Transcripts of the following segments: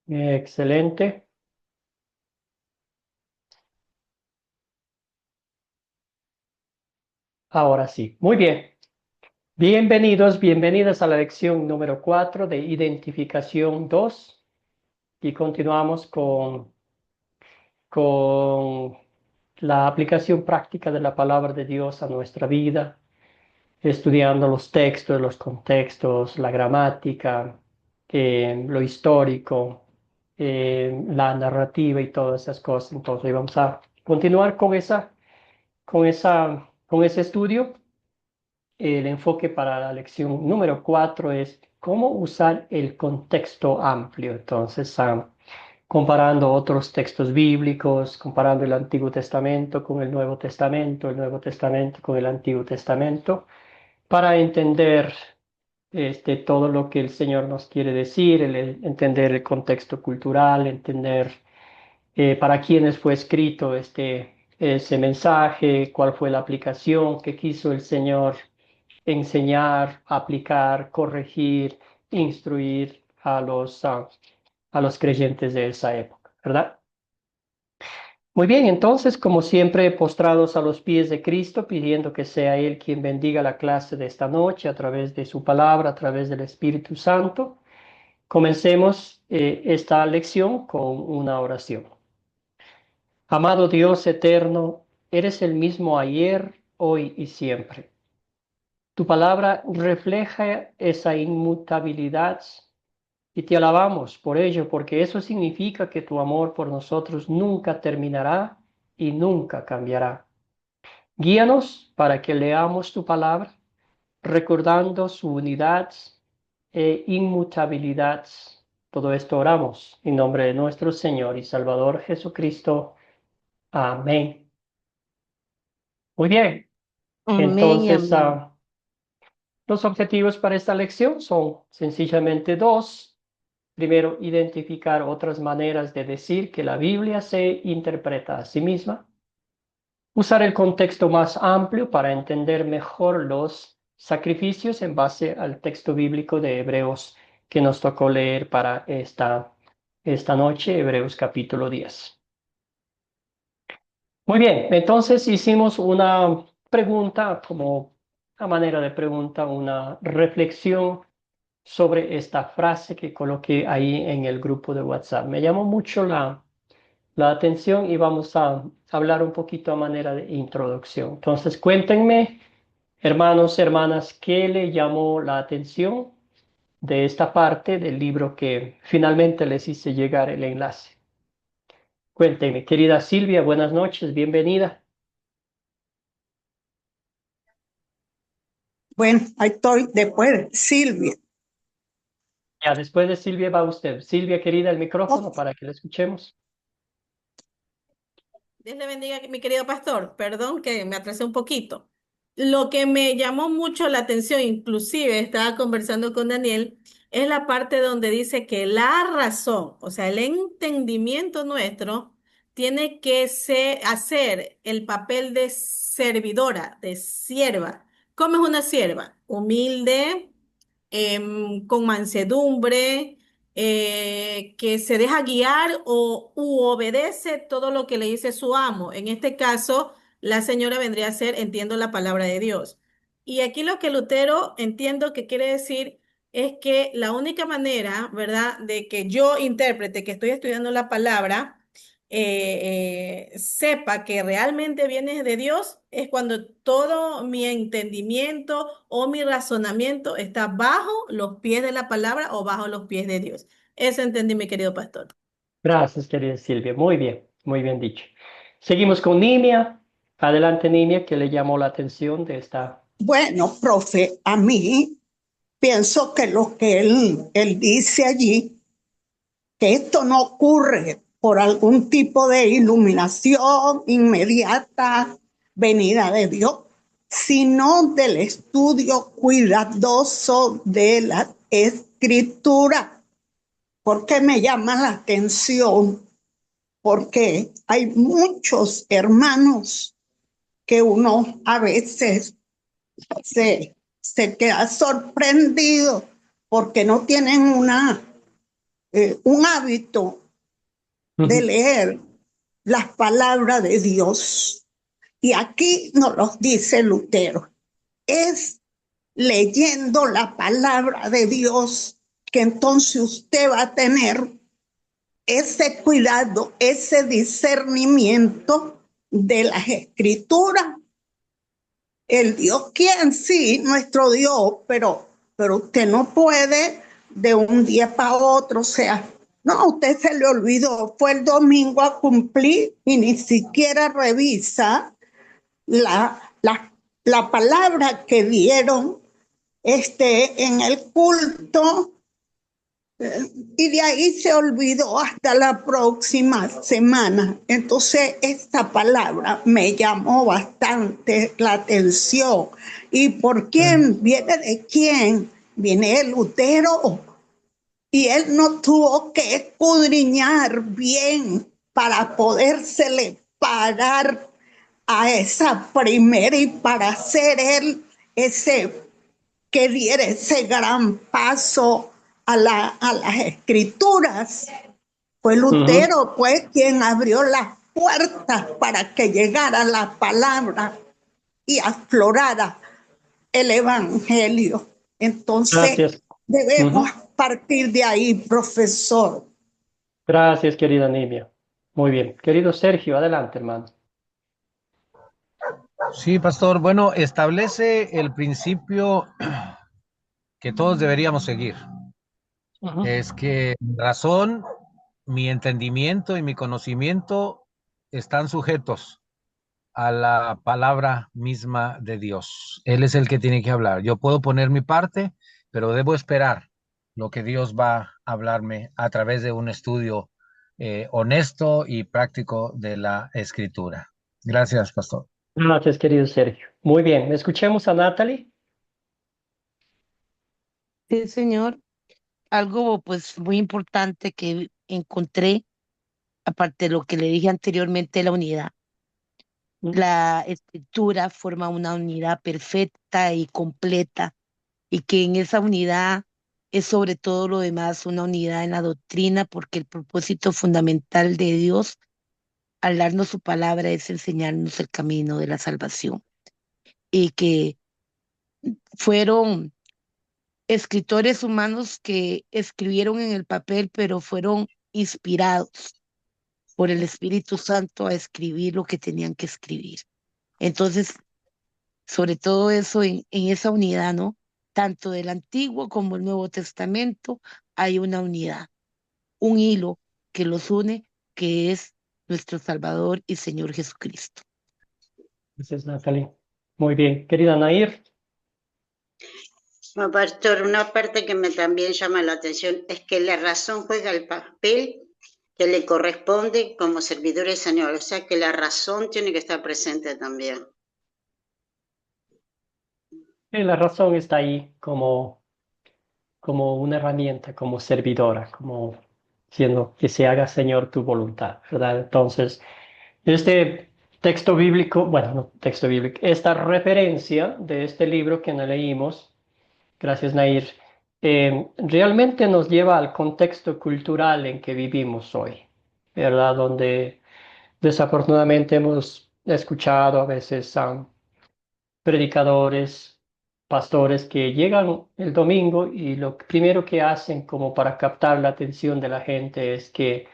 Excelente. Ahora sí. Muy bien. Bienvenidos, bienvenidas a la lección número 4 de Identificación 2 y continuamos con la aplicación práctica de la palabra de Dios a nuestra vida, estudiando los textos, los contextos, la gramática, lo histórico, la narrativa y todas esas cosas. Entonces vamos a continuar con ese estudio. El enfoque para la lección número 4 es cómo usar el contexto amplio. Entonces, comparando otros textos bíblicos, comparando el Antiguo Testamento con el Nuevo Testamento con el Antiguo Testamento, para entender todo lo que el Señor nos quiere decir, entender el contexto cultural, entender para quiénes fue escrito ese mensaje, cuál fue la aplicación que quiso el Señor enseñar, aplicar, corregir, instruir a los creyentes de esa época, ¿verdad? Muy bien, entonces, como siempre, postrados a los pies de Cristo, pidiendo que sea Él quien bendiga la clase de esta noche a través de su palabra, a través del Espíritu Santo, comencemos esta lección con una oración. Amado Dios eterno, eres el mismo ayer, hoy y siempre. Tu palabra refleja esa inmutabilidad y te alabamos por ello, porque eso significa que tu amor por nosotros nunca terminará y nunca cambiará. Guíanos para que leamos tu palabra, recordando su unidad e inmutabilidad. Todo esto oramos en nombre de nuestro Señor y Salvador Jesucristo. Amén. Muy bien. Amén y Entonces, amén. los objetivos para esta lección son sencillamente dos. Primero, identificar otras maneras de decir que la Biblia se interpreta a sí misma. Usar el contexto más amplio para entender mejor los sacrificios en base al texto bíblico de Hebreos que nos tocó leer para esta noche, Hebreos capítulo 10. Muy bien, entonces hicimos una pregunta, como a manera de pregunta, una reflexión sobre esta frase que coloqué ahí en el grupo de WhatsApp. Me llamó mucho la atención y vamos a hablar un poquito a manera de introducción. Entonces, cuéntenme, hermanos, hermanas, ¿qué le llamó la atención de esta parte del libro que finalmente les hice llegar el enlace? Cuéntenme, querida Silvia, buenas noches, bienvenida. Bueno, ahí estoy después, Silvia. Ya, después de Silvia va usted. Silvia, querida, el micrófono Oh, para que la escuchemos. Dios le bendiga, mi querido pastor. Perdón que me atrasé un poquito. Lo que me llamó mucho la atención, inclusive estaba conversando con Daniel, es la parte donde dice que la razón, o sea, el entendimiento nuestro, tiene que hacer el papel de servidora, de sierva. ¿Cómo es una sierva? Humilde, con mansedumbre, que se deja guiar u obedece todo lo que le dice su amo. En este caso, la señora vendría a ser, entiendo la palabra de Dios. Y aquí lo que Lutero entiendo que quiere decir es que la única manera, ¿verdad?, de que yo intérprete que estoy estudiando la palabra, sepa que realmente viene de Dios, es cuando todo mi entendimiento o mi razonamiento está bajo los pies de la palabra o bajo los pies de Dios. Eso entendí, mi querido pastor. Gracias, querida Silvia. Muy bien dicho. Seguimos con Nimia. Adelante, Nimia, ¿qué le llamó la atención de esta? bueno, profe, a mí pienso que lo que él dice allí, que esto no ocurre por algún tipo de iluminación inmediata, venida de Dios, sino del estudio cuidadoso de la escritura. ¿Por qué me llama la atención? Porque hay muchos hermanos que uno a veces se queda sorprendido porque no tienen una un hábito de leer las palabras de Dios. Y aquí nos lo dice Lutero. Es leyendo la palabra de Dios que entonces usted va a tener ese cuidado, ese discernimiento de las escrituras. El Dios quien sí, nuestro Dios, pero usted no puede de un día para otro, o sea, no, a usted se le olvidó, fue el domingo a cumplir y ni siquiera revisa la palabra que dieron en el culto, y de ahí se olvidó hasta la próxima semana. Entonces, esta palabra me llamó bastante la atención. ¿Y por quién? ¿Viene de quién? Viene de Lutero. Y él no tuvo que escudriñar bien para podérsele parar a esa primera y para hacer él que diera ese gran paso a las escrituras. Fue Lutero, pues, quien abrió las puertas para que llegara la palabra y aflorara el evangelio. Entonces, Gracias. debemos partir de ahí, profesor. Gracias, querida Nimia. Muy bien. Querido Sergio, adelante, hermano. Sí, pastor. Bueno, establece el principio que todos deberíamos seguir. Es que mi razón, mi entendimiento y mi conocimiento están sujetos a la palabra misma de Dios. Él es el que tiene que hablar. Yo puedo poner mi parte, pero debo esperar lo que Dios va a hablarme a través de un estudio honesto y práctico de la Escritura. Gracias, pastor. Gracias, querido Sergio. Muy bien. Escuchemos a Natalie. Sí, señor. Algo pues muy importante que encontré, aparte de lo que le dije anteriormente, la unidad. La escritura forma una unidad perfecta y completa, y que en esa unidad es sobre todo lo demás una unidad en la doctrina, porque el propósito fundamental de Dios al darnos su palabra es enseñarnos el camino de la salvación, y que fueron escritores humanos que escribieron en el papel, pero fueron inspirados por el Espíritu Santo a escribir lo que tenían que escribir. Entonces, sobre todo eso en esa unidad, ¿no? Tanto del Antiguo como el Nuevo Testamento hay una unidad, un hilo que los une, que es nuestro Salvador y Señor Jesucristo. Gracias, Natalie. Muy bien. Querida Nair. No, pastor, una parte que me también llama la atención es que la razón juega el papel que le corresponde como servidor del Señor. O sea que la razón tiene que estar presente también. La razón está ahí como una herramienta, como servidora, como diciendo que se haga, Señor, tu voluntad, ¿verdad? Entonces, este texto bíblico, bueno, no texto bíblico, esta referencia de este libro que no leímos, gracias, Nair, realmente nos lleva al contexto cultural en que vivimos hoy, ¿verdad? Donde desafortunadamente hemos escuchado a veces a predicadores, pastores que llegan el domingo y lo primero que hacen como para captar la atención de la gente es que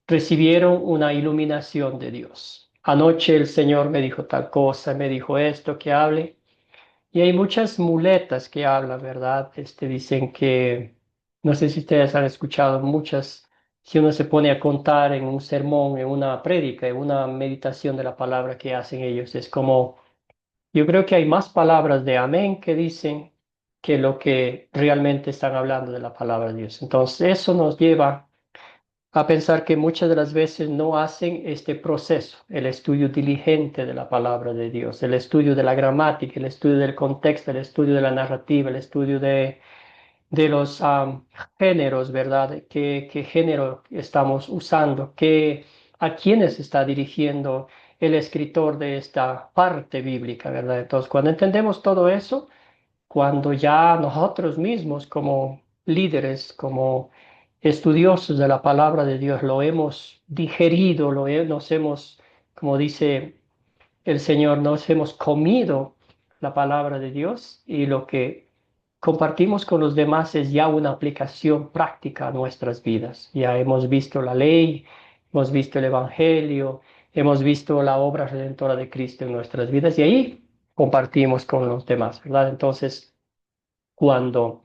recibieron una iluminación de Dios. Anoche el Señor me dijo tal cosa, me dijo esto, que hable. Y hay muchas muletas que hablan, ¿verdad? Dicen que, no sé si ustedes han escuchado muchas, si uno se pone a contar en un sermón, en una prédica, en una meditación de la palabra que hacen ellos, es como, yo creo que hay más palabras de amén que dicen que lo que realmente están hablando de la palabra de Dios. Entonces, eso nos lleva a pensar que muchas de las veces no hacen este proceso, el estudio diligente de la palabra de Dios, el estudio de la gramática, el estudio del contexto, el estudio de la narrativa, el estudio de los géneros, ¿verdad? ¿Qué género estamos usando? ¿A quiénes está dirigiendo el escritor de esta parte bíblica, ¿verdad? Entonces, cuando entendemos todo eso, cuando ya nosotros mismos como líderes, como estudiosos de la palabra de Dios, lo hemos digerido, nos hemos, como dice el Señor, nos hemos comido la palabra de Dios y lo que compartimos con los demás es ya una aplicación práctica a nuestras vidas. Ya hemos visto la ley, hemos visto el Evangelio, hemos visto la obra redentora de Cristo en nuestras vidas y ahí compartimos con los demás, ¿verdad? Entonces, cuando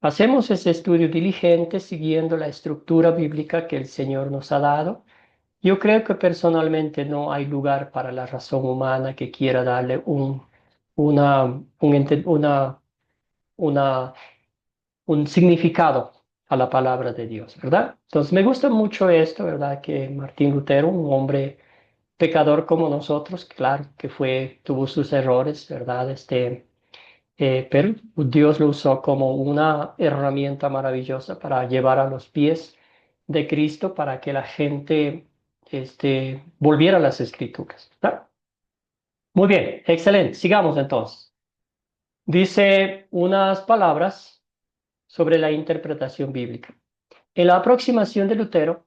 hacemos ese estudio diligente siguiendo la estructura bíblica que el Señor nos ha dado, yo creo que personalmente no hay lugar para la razón humana que quiera darle una, una, un significado a la palabra de Dios, ¿verdad? Entonces me gusta mucho esto, ¿verdad? Que Martín Lutero, un hombre pecador como nosotros, claro que tuvo sus errores, ¿verdad? Pero Dios lo usó como una herramienta maravillosa para llevar a los pies de Cristo para que la gente volviera a las Escrituras, ¿verdad? Muy bien, excelente. Sigamos entonces. Dice unas palabras sobre la interpretación bíblica. En la aproximación de Lutero,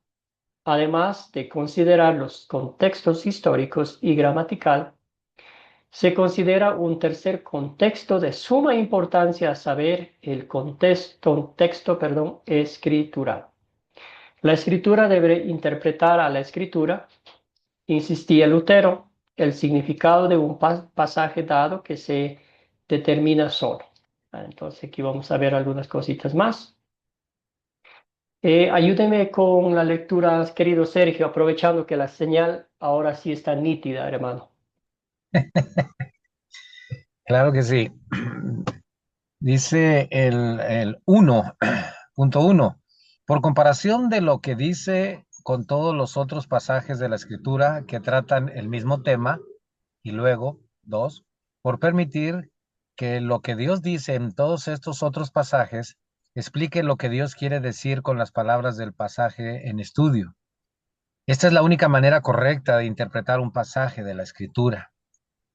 además de considerar los contextos históricos y gramatical, se considera un tercer contexto de suma importancia, a saber, el contexto, escritural. La escritura debe interpretar a la escritura, insistía Lutero, el significado de un pasaje dado que se determina solo. Entonces aquí vamos a ver algunas cositas más. Ayúdeme con la lectura, querido Sergio, aprovechando que la señal ahora sí está nítida, hermano. Claro que sí. Dice el 1.1. Por comparación de lo que dice con todos los otros pasajes de la Escritura que tratan el mismo tema, y luego, 2, por permitir que lo que Dios dice en todos estos otros pasajes explique lo que Dios quiere decir con las palabras del pasaje en estudio. Esta es la única manera correcta de interpretar un pasaje de la Escritura,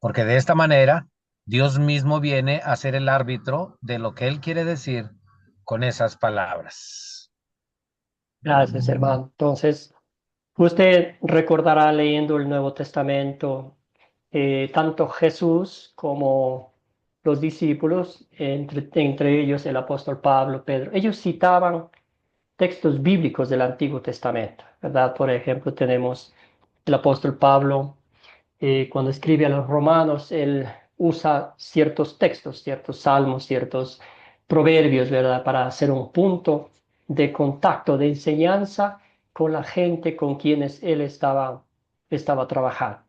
porque de esta manera Dios mismo viene a ser el árbitro de lo que Él quiere decir con esas palabras. Gracias, hermano. Entonces, usted recordará leyendo el Nuevo Testamento, tanto Jesús como los discípulos, entre ellos el apóstol Pablo, Pedro, ellos citaban textos bíblicos del Antiguo Testamento, ¿verdad? Por ejemplo, tenemos el apóstol Pablo, cuando escribe a los romanos, él usa ciertos textos, ciertos salmos, ciertos proverbios, ¿verdad? Para hacer un punto de contacto, de enseñanza con la gente con quienes él estaba trabajando.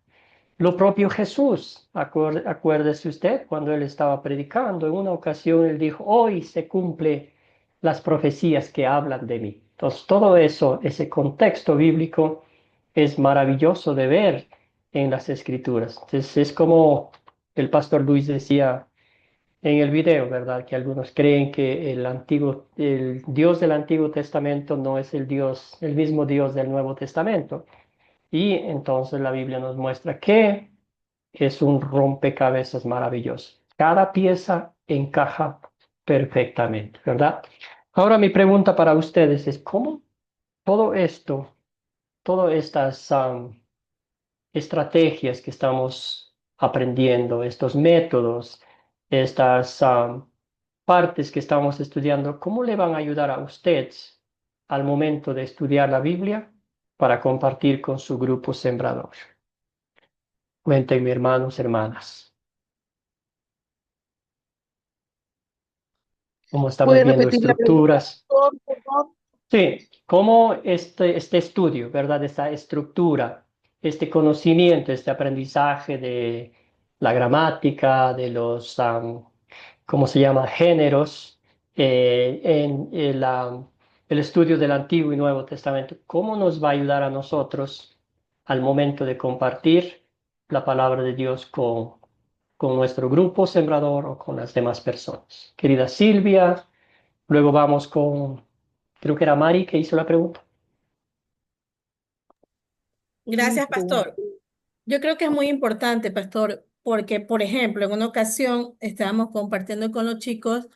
Lo propio Jesús, acuérdese usted, cuando él estaba predicando, en una ocasión él dijo, hoy se cumple las profecías que hablan de mí. Entonces, todo eso, ese contexto bíblico es maravilloso de ver en las Escrituras. Entonces, es como el pastor Luis decía en el video, ¿verdad? Que algunos creen que el Dios del Antiguo Testamento no es el mismo Dios del Nuevo Testamento. Y entonces la Biblia nos muestra que es un rompecabezas maravilloso. Cada pieza encaja perfectamente, ¿verdad? Ahora mi pregunta para ustedes es, ¿cómo todo esto, todas estas estrategias que estamos aprendiendo, estos métodos, estas partes que estamos estudiando, cómo le van a ayudar a ustedes al momento de estudiar la Biblia para compartir con su grupo sembrador? Cuéntenme, hermanos, hermanas, cómo estamos ¿Puede viendo repetir la pregunta, estructuras. por favor? Sí, cómo este estudio, ¿verdad? Esta estructura, este conocimiento, este aprendizaje de la gramática, de los, ¿cómo se llama? Géneros, en el estudio del Antiguo y Nuevo Testamento, ¿cómo nos va a ayudar a nosotros al momento de compartir la palabra de Dios con nuestro grupo sembrador o con las demás personas? Querida Silvia, luego vamos con, creo que era Mari que hizo la pregunta. Gracias, pastor. Yo creo que es muy importante, pastor, porque, por ejemplo, en una ocasión estábamos compartiendo con los chicos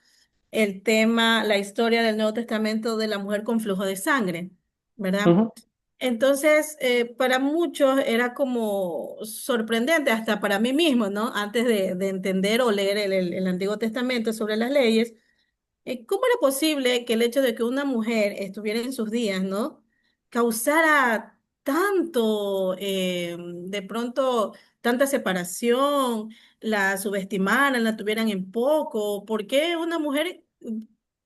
el tema, la historia del Nuevo Testamento de la mujer con flujo de sangre, ¿verdad? Ujú, Entonces, para muchos era como sorprendente, hasta para mí mismo, ¿no? Antes de entender o leer el Antiguo Testamento sobre las leyes, ¿cómo era posible que el hecho de que una mujer estuviera en sus días, ¿no? Causara tanto, de pronto, tanta separación, la subestimaran, la tuvieran en poco? ¿Por qué una mujer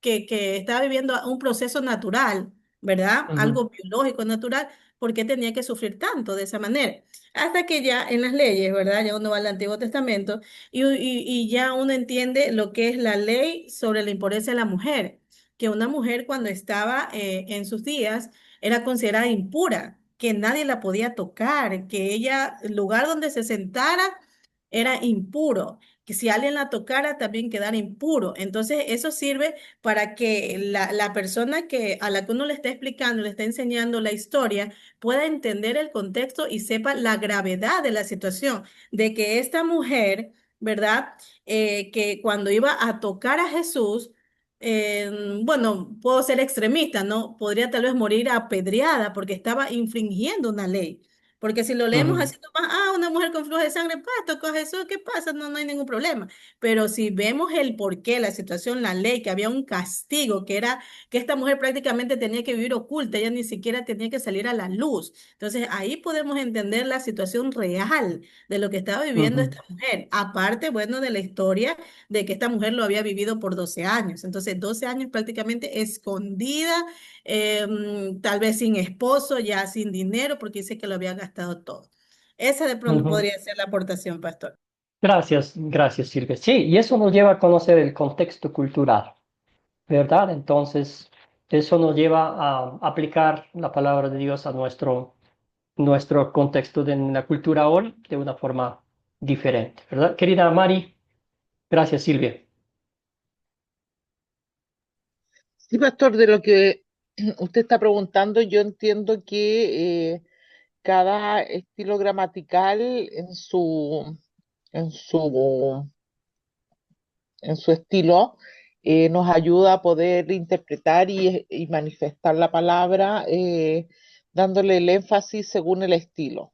que estaba viviendo un proceso natural, ¿verdad? ujú, Algo biológico, natural, ¿por qué tenía que sufrir tanto de esa manera? Hasta que ya en las leyes, ¿verdad? Ya uno va al Antiguo Testamento y ya uno entiende lo que es la ley sobre la impureza de la mujer, que una mujer cuando estaba en sus días era considerada impura, que nadie la podía tocar, que ella, el lugar donde se sentara era impuro, que si alguien la tocara también quedara impuro. Entonces eso sirve para que la persona a la que uno le está explicando, le está enseñando la historia, pueda entender el contexto y sepa la gravedad de la situación, de que esta mujer, ¿verdad? Que cuando iba a tocar a Jesús, bueno, puedo ser extremista, ¿no? Podría tal vez morir apedreada porque estaba infringiendo una ley. Porque si lo leemos ujú, así nomás, una mujer con flujo de sangre, tocó a Jesús, ¿qué pasa? No, no hay ningún problema. Pero si vemos el porqué, la situación, la ley, que había un castigo, que era que esta mujer prácticamente tenía que vivir oculta, ella ni siquiera tenía que salir a la luz. Entonces ahí podemos entender la situación real de lo que estaba viviendo ujú, esta mujer. Aparte, bueno, de la historia de que esta mujer lo había vivido por 12 años. Entonces, 12 años prácticamente escondida, tal vez sin esposo, ya sin dinero, porque dice que lo había gastado todo. Esa de pronto ujú. podría ser la aportación, pastor. Gracias, gracias, Silvia. Sí, y eso nos lleva a conocer el contexto cultural, ¿verdad? Entonces, eso nos lleva a aplicar la palabra de Dios a nuestro contexto de la cultura ahora de una forma diferente, ¿verdad? Querida Mari, gracias, Silvia. Sí, pastor, de lo que usted está preguntando, yo entiendo que cada estilo gramatical en su, en su estilo nos ayuda a poder interpretar y manifestar la palabra, dándole el énfasis según el estilo.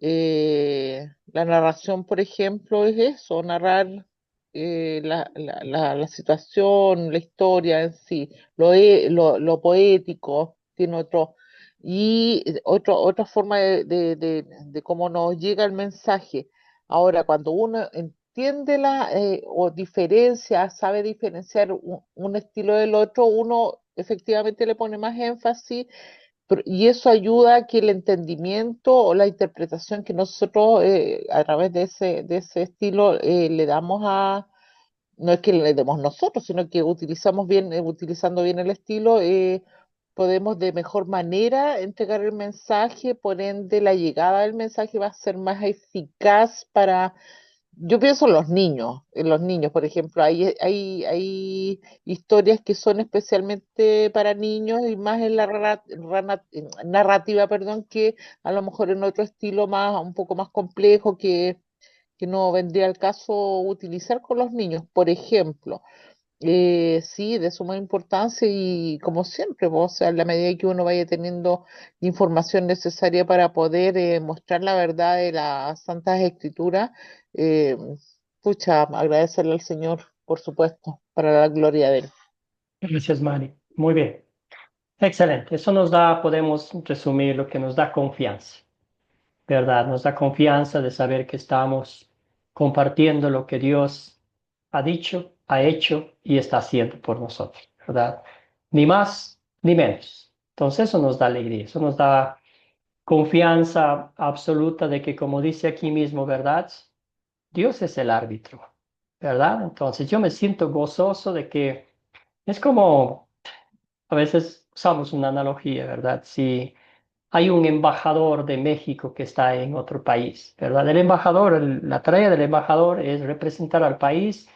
La narración, por ejemplo, es eso, narrar la situación, la historia en sí, lo poético, tiene otra forma de cómo nos llega el mensaje. Ahora, cuando uno entiende o diferencia, sabe diferenciar un estilo del otro, uno efectivamente le pone más énfasis y eso ayuda a que el entendimiento o la interpretación que nosotros a través de ese estilo le damos no es que le demos nosotros, sino que utilizando bien el estilo, podemos de mejor manera entregar el mensaje, por ende la llegada del mensaje va a ser más eficaz para yo pienso en los niños, por ejemplo, hay historias que son especialmente para niños y más en narrativa, perdón, que a lo mejor en otro estilo un poco más complejo que no vendría al caso utilizar con los niños. Por ejemplo, sí, de suma importancia y como siempre, pues, o sea, en la medida que uno vaya teniendo información necesaria para poder mostrar la verdad de las Santas Escrituras, eh, pucha, agradecerle al Señor, por supuesto, para la gloria de Él. Gracias, Mari. Muy bien. Excelente. Podemos resumir lo que nos da confianza, ¿verdad? Nos da confianza de saber que estamos compartiendo lo que Dios ha dicho, ha hecho y está haciendo por nosotros, ¿verdad? Ni más ni menos. Entonces eso nos da alegría, eso nos da confianza absoluta de que, como dice aquí mismo, ¿verdad? Dios es el árbitro, ¿verdad? Entonces yo me siento gozoso de que es como, a veces usamos una analogía, ¿verdad? Si hay un embajador de México que está en otro país, ¿verdad? El embajador, la tarea del embajador es representar al país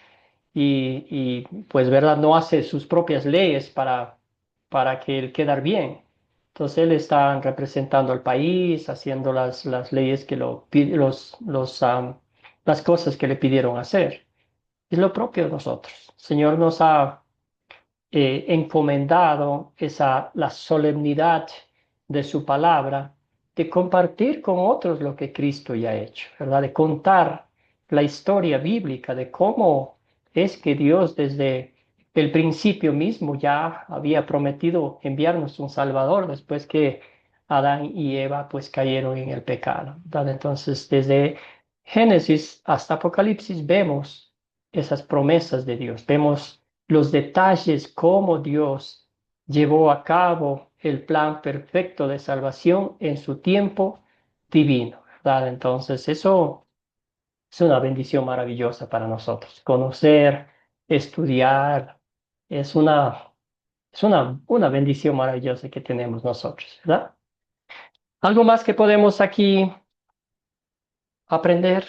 pues, ¿verdad? No hace sus propias leyes para que él quedar bien. Entonces él está representando al país, haciendo las leyes que las cosas que le pidieron hacer. Es lo propio de nosotros. El Señor nos ha encomendado la solemnidad de su palabra, de compartir con otros lo que Cristo ya ha hecho, ¿verdad? De contar la historia bíblica de cómo es que Dios desde el principio mismo ya había prometido enviarnos un Salvador después que Adán y Eva pues cayeron en el pecado, ¿verdad? Entonces, desde Génesis hasta Apocalipsis vemos esas promesas de Dios, vemos los detalles, cómo Dios llevó a cabo el plan perfecto de salvación en su tiempo divino, ¿verdad? Entonces, eso es una bendición maravillosa para nosotros. Conocer, estudiar, es una bendición maravillosa que tenemos nosotros, ¿verdad? ¿Algo más que podemos aquí aprender?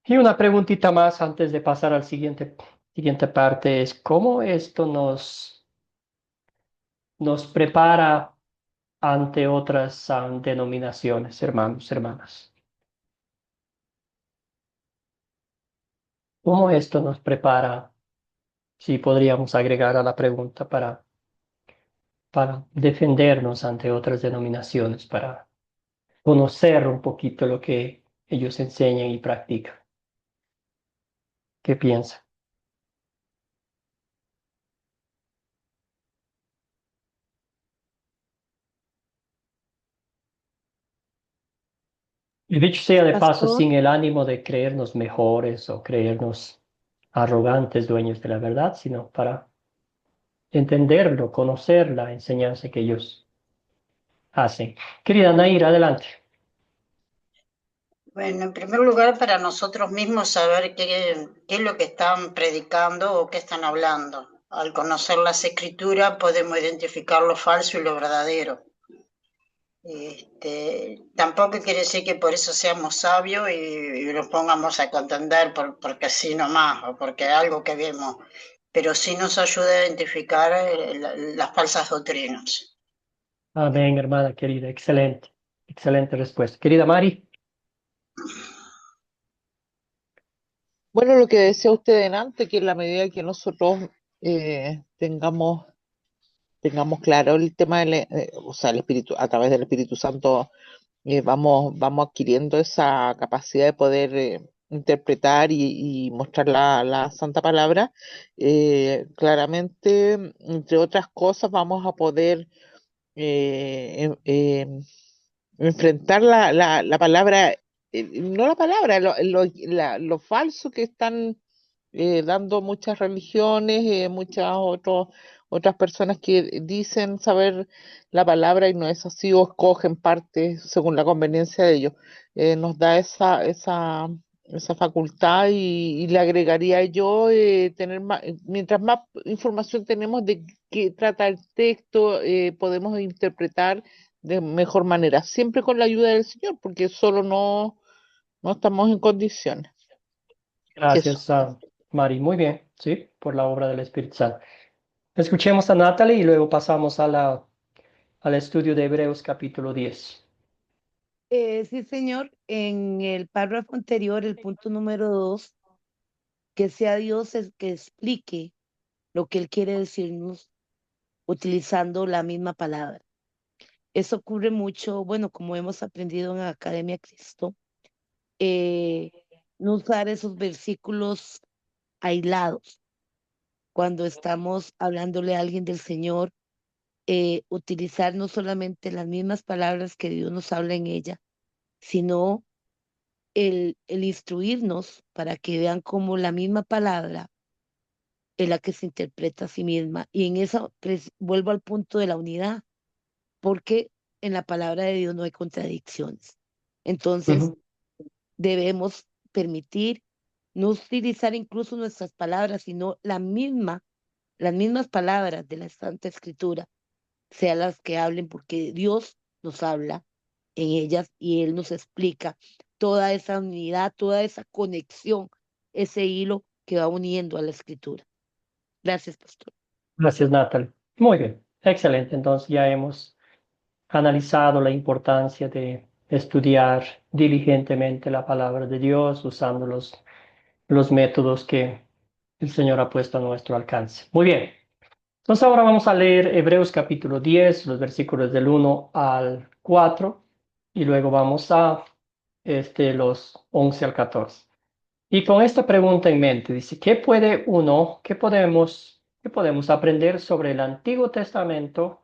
Y una preguntita más antes de pasar al siguiente parte es cómo esto nos prepara ante otras denominaciones, hermanos, hermanas. ¿Cómo esto nos prepara? Si podríamos agregar a la pregunta para defendernos ante otras denominaciones, para conocer un poquito lo que ellos enseñan y practican. ¿Qué piensa? Y dicho sea de paso, Pastor, sin el ánimo de creernos mejores o creernos arrogantes, dueños de la verdad, sino para entenderlo, conocer la enseñanza que ellos hacen. Querida Nair, adelante. Bueno, en primer lugar, para nosotros mismos saber qué es lo que están predicando o qué están hablando. Al conocer las escrituras podemos identificar lo falso y lo verdadero. Tampoco quiere decir que por eso seamos sabios y nos pongamos a contender porque sí nomás o porque algo que vemos, pero sí nos ayuda a identificar las falsas doctrinas. Amén, hermana querida. Excelente. Excelente respuesta. Querida Mari. Bueno, lo que decía usted antes, que en la medida que nosotros tengamos claro el tema o sea, el Espíritu, a través del Espíritu Santo, vamos adquiriendo esa capacidad de poder interpretar y mostrar la Santa Palabra. Claramente, entre otras cosas, vamos a poder enfrentar la palabra, no la palabra, lo falso que están dando muchas religiones, otras personas que dicen saber la palabra y no es así, o escogen partes según la conveniencia de ellos. Nos da esa facultad y le agregaría yo tener mientras más información tenemos de qué trata el texto, podemos interpretar de mejor manera, siempre con la ayuda del Señor, porque solo no estamos en condiciones. Eso. Gracias, Mari. Muy bien, sí, por la obra del Espíritu Santo. Escuchemos a Natalie y luego pasamos al estudio de Hebreos capítulo 10. Sí, señor. En el párrafo anterior, el punto número 2, que sea Dios el que explique lo que Él quiere decirnos utilizando la misma palabra. Eso ocurre mucho, bueno, como hemos aprendido en Academia Cristo, no usar esos versículos aislados cuando estamos hablándole a alguien del Señor, utilizar no solamente las mismas palabras que Dios nos habla en ella, sino el instruirnos para que vean cómo la misma palabra es la que se interpreta a sí misma. Y en eso vuelvo al punto de la unidad, porque en la palabra de Dios no hay contradicciones. Entonces, debemos permitir no utilizar incluso nuestras palabras, sino las mismas palabras de la Santa Escritura, sean las que hablen, porque Dios nos habla en ellas y Él nos explica toda esa unidad, toda esa conexión, ese hilo que va uniendo a la Escritura. Gracias, pastor. Gracias, Natalie. Muy bien, excelente. Entonces ya hemos analizado la importancia de estudiar diligentemente la palabra de Dios usando los métodos que el Señor ha puesto a nuestro alcance. Muy bien. Entonces ahora vamos a leer Hebreos capítulo 10, los versículos del 1 al 4, y luego vamos a los 11 al 14. Y con esta pregunta en mente, dice, qué podemos aprender sobre el Antiguo Testamento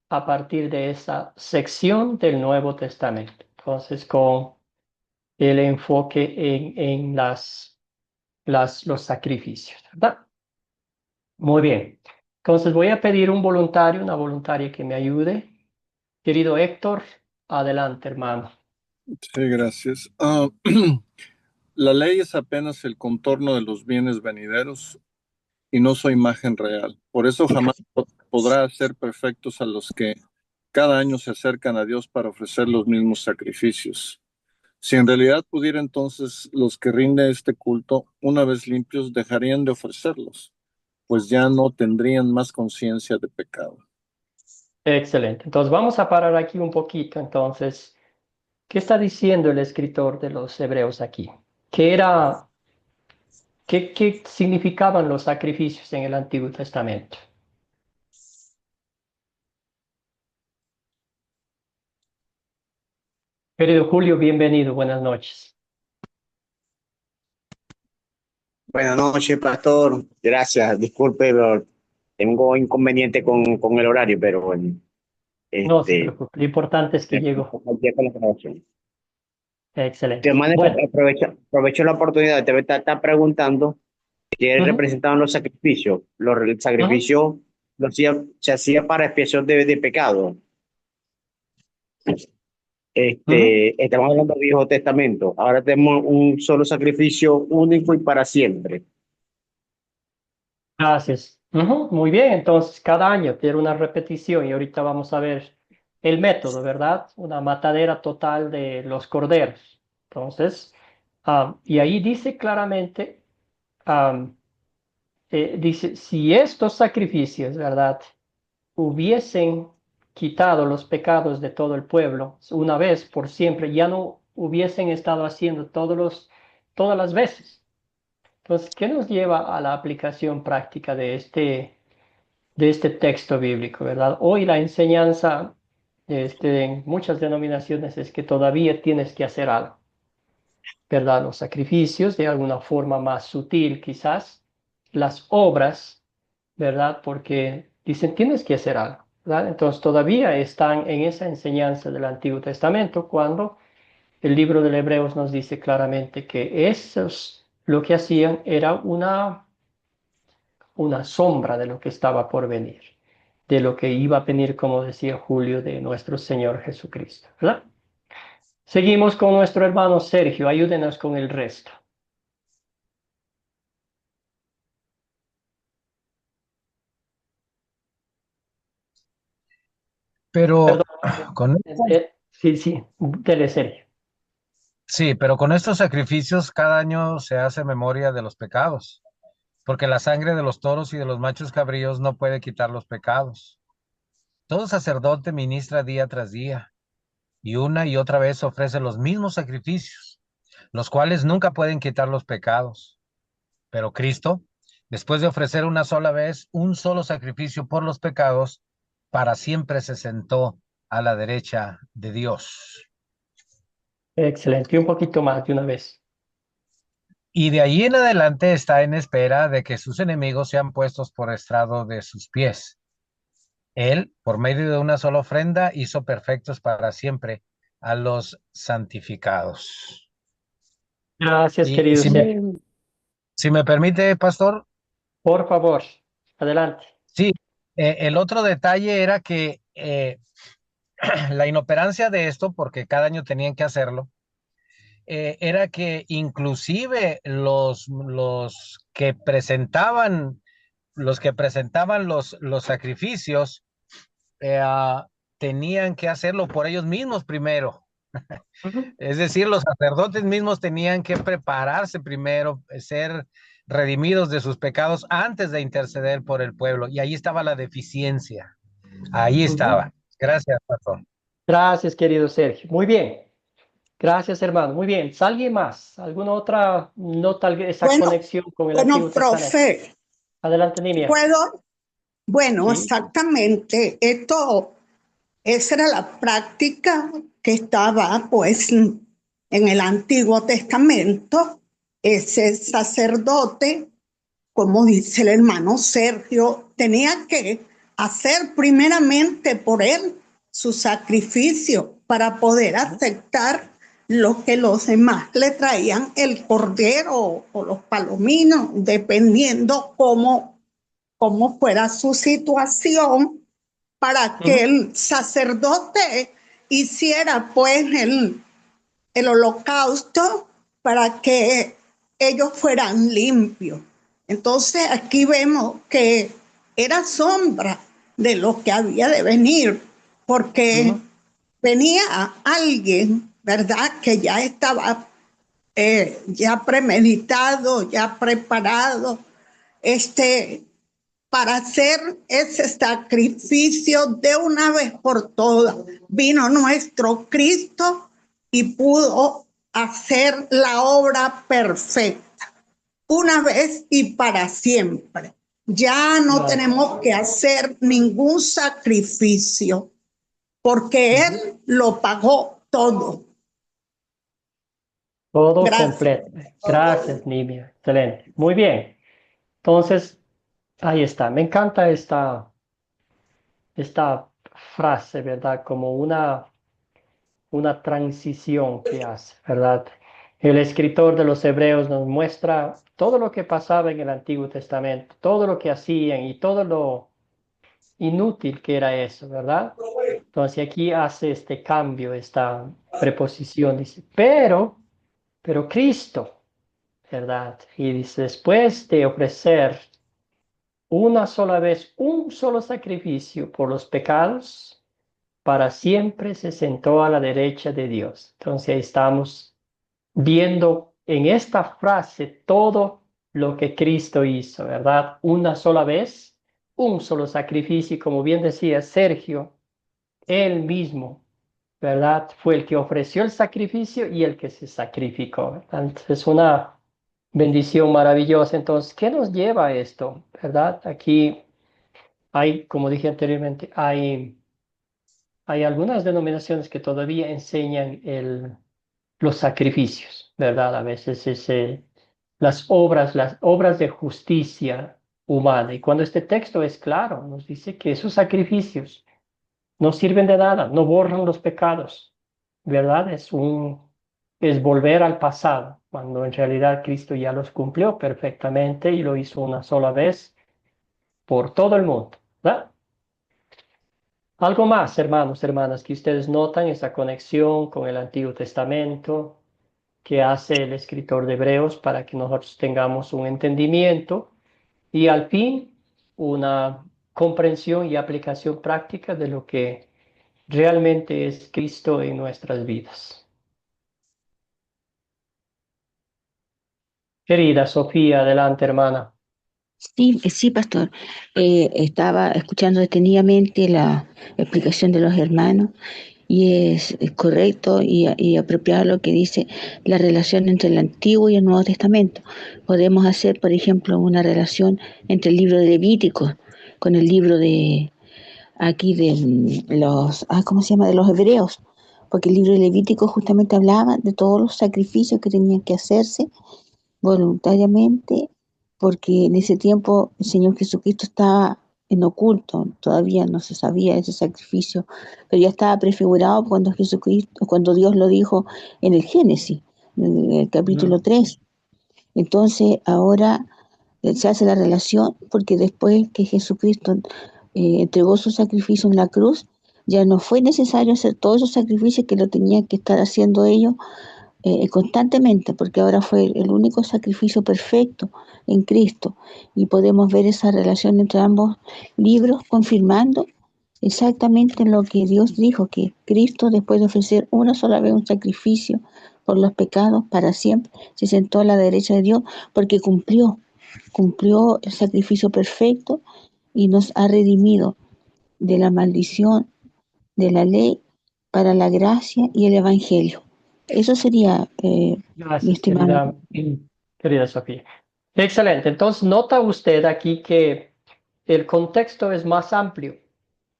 a partir de esa sección del Nuevo Testamento? Entonces, con el enfoque en los sacrificios, ¿verdad? Muy bien. Entonces voy a pedir un voluntario, una voluntaria que me ayude. Querido Héctor, adelante, hermano. Sí, gracias. La ley es apenas el contorno de los bienes venideros y no su imagen real. Por eso jamás podrá hacer perfectos a los que cada año se acercan a Dios para ofrecer los mismos sacrificios. Si en realidad pudiera, entonces los que rinden este culto, una vez limpios, dejarían de ofrecerlos, pues ya no tendrían más conciencia de pecado. Excelente. Entonces vamos a parar aquí un poquito. Entonces, ¿qué está diciendo el escritor de los Hebreos aquí? ¿Qué significaban los sacrificios en el Antiguo Testamento? Querido Julio, bienvenido. Buenas noches. Buenas noches, pastor. Gracias. Disculpe, pero tengo inconveniente con el horario, pero bueno, No se preocupe. Lo importante es que llegó. al día con la grabación. Excelente. De manera Bueno. que aprovecho la oportunidad. Te está preguntando qué representaban los sacrificios. El sacrificio se hacía para expiación de pecado. Estamos hablando del Viejo Testamento. Ahora tenemos un solo sacrificio único y para siempre. Gracias. Muy bien, entonces cada año tiene una repetición y ahorita vamos a ver el método, ¿verdad? Una matadera total de los corderos. Entonces, y ahí dice claramente, dice, si estos sacrificios, ¿verdad? Hubiesen quitado los pecados de todo el pueblo una vez por siempre, ya no hubiesen estado haciendo todas las veces. Entonces, ¿qué nos lleva a la aplicación práctica de este texto bíblico, verdad? Hoy la enseñanza en muchas denominaciones es que todavía tienes que hacer algo, ¿verdad? Los sacrificios de alguna forma más sutil quizás, las obras, ¿verdad? Porque dicen tienes que hacer algo, ¿verdad? Entonces todavía están en esa enseñanza del Antiguo Testamento cuando el libro de Hebreos nos dice claramente que esos lo que hacían era una sombra de lo que estaba por venir, de lo que iba a venir, como decía Julio, de nuestro Señor Jesucristo, ¿verdad? Seguimos con nuestro hermano Sergio, ayúdenos con el resto. Pero Perdón. con Sí, dele, Sergio. sí, pero con estos sacrificios cada año se hace memoria de los pecados, porque la sangre de los toros y de los machos cabríos no puede quitar los pecados. Todo sacerdote ministra día tras día y una y otra vez ofrece los mismos sacrificios, los cuales nunca pueden quitar los pecados. Pero Cristo, después de ofrecer una sola vez un solo sacrificio por los pecados, para siempre se sentó a la derecha de Dios. Excelente, y un poquito más de una vez. Y de ahí en adelante está en espera de que sus enemigos sean puestos por estrado de sus pies. Él, por medio de una sola ofrenda, hizo perfectos para siempre a los santificados. Gracias, Y querido Sergio. si me permite, pastor. Por favor, adelante. Sí, el otro detalle era que la inoperancia de esto, porque cada año tenían que hacerlo, era que inclusive los que presentaban los sacrificios tenían que hacerlo por ellos mismos primero. Es decir, los sacerdotes mismos tenían que prepararse primero, ser redimidos de sus pecados antes de interceder por el pueblo. Y ahí estaba la deficiencia. Ahí estaba. Gracias, pastor. Gracias, querido Sergio. Muy bien. Gracias, hermano. Muy bien. ¿Alguien más? ¿Alguna otra nota, esa Bueno, conexión con el Antiguo Testamento? profe, Adelante, Nimia. bueno, Sí. exactamente. Esa era la práctica que estaba pues en el Antiguo Testamento. Ese sacerdote, como dice el hermano Sergio, tenía que hacer primeramente por él su sacrificio para poder aceptar lo que los demás le traían, el cordero o los palominos, dependiendo cómo fuera su situación, para que el sacerdote hiciera pues el holocausto para que ellos fueran limpios. Entonces aquí vemos que era sombra de lo que había de venir, porque venía alguien, ¿verdad?, que ya estaba ya premeditado, ya preparado, para hacer ese sacrificio de una vez por todas. Vino nuestro Cristo y pudo hacer la obra perfecta, una vez y para siempre. Ya no tenemos que hacer ningún sacrificio, porque Él lo pagó todo. Todo Gracias. completo. Gracias, Nimia. Excelente. Muy bien. Entonces, ahí está. Me encanta esta frase, ¿verdad? Como una transición que hace, ¿verdad? El escritor de los Hebreos nos muestra todo lo que pasaba en el Antiguo Testamento, todo lo que hacían y todo lo inútil que era eso, ¿verdad? Entonces aquí hace este cambio, esta preposición, dice, pero Cristo, ¿verdad? Y dice, después de ofrecer una sola vez un solo sacrificio por los pecados, para siempre se sentó a la derecha de Dios. Entonces ahí estamos viendo en esta frase todo lo que Cristo hizo, ¿verdad? Una sola vez, un solo sacrificio, y como bien decía Sergio, él mismo, ¿verdad? Fue el que ofreció el sacrificio y el que se sacrificó. Entonces es una bendición maravillosa. Entonces, ¿qué nos lleva a esto? ¿Verdad? Aquí hay, como dije anteriormente, hay algunas denominaciones que todavía enseñan los sacrificios, ¿verdad? A veces las obras de justicia humana. Y cuando este texto es claro, nos dice que esos sacrificios no sirven de nada, no borran los pecados, ¿verdad? Es volver al pasado, cuando en realidad Cristo ya los cumplió perfectamente y lo hizo una sola vez por todo el mundo, ¿verdad? Algo más, hermanos, hermanas, que ustedes notan esa conexión con el Antiguo Testamento que hace el escritor de Hebreos para que nosotros tengamos un entendimiento y al fin una comprensión y aplicación práctica de lo que realmente es Cristo en nuestras vidas. Querida Sofía, adelante, hermana. Sí, pastor. Estaba escuchando detenidamente la explicación de los hermanos y es correcto y apropiado lo que dice la relación entre el Antiguo y el Nuevo Testamento. Podemos hacer, por ejemplo, una relación entre el libro de Levítico con el libro de aquí de los, ¿cómo se llama? De los Hebreos, porque el libro de Levítico justamente hablaba de todos los sacrificios que tenían que hacerse voluntariamente, porque en ese tiempo el Señor Jesucristo estaba en oculto, todavía no se sabía ese sacrificio, pero ya estaba prefigurado cuando Dios lo dijo en el Génesis, en el capítulo 3. Entonces ahora se hace la relación porque después que Jesucristo entregó su sacrificio en la cruz, ya no fue necesario hacer todos esos sacrificios que lo tenían que estar haciendo ellos constantemente, porque ahora fue el único sacrificio perfecto en Cristo y podemos ver esa relación entre ambos libros confirmando exactamente lo que Dios dijo, que Cristo, después de ofrecer una sola vez un sacrificio por los pecados para siempre, se sentó a la derecha de Dios porque cumplió el sacrificio perfecto y nos ha redimido de la maldición de la ley para la gracia y el evangelio. Eso sería, mi Gracias, estimado. querida Sofía. Excelente. Entonces, nota usted aquí que el contexto es más amplio.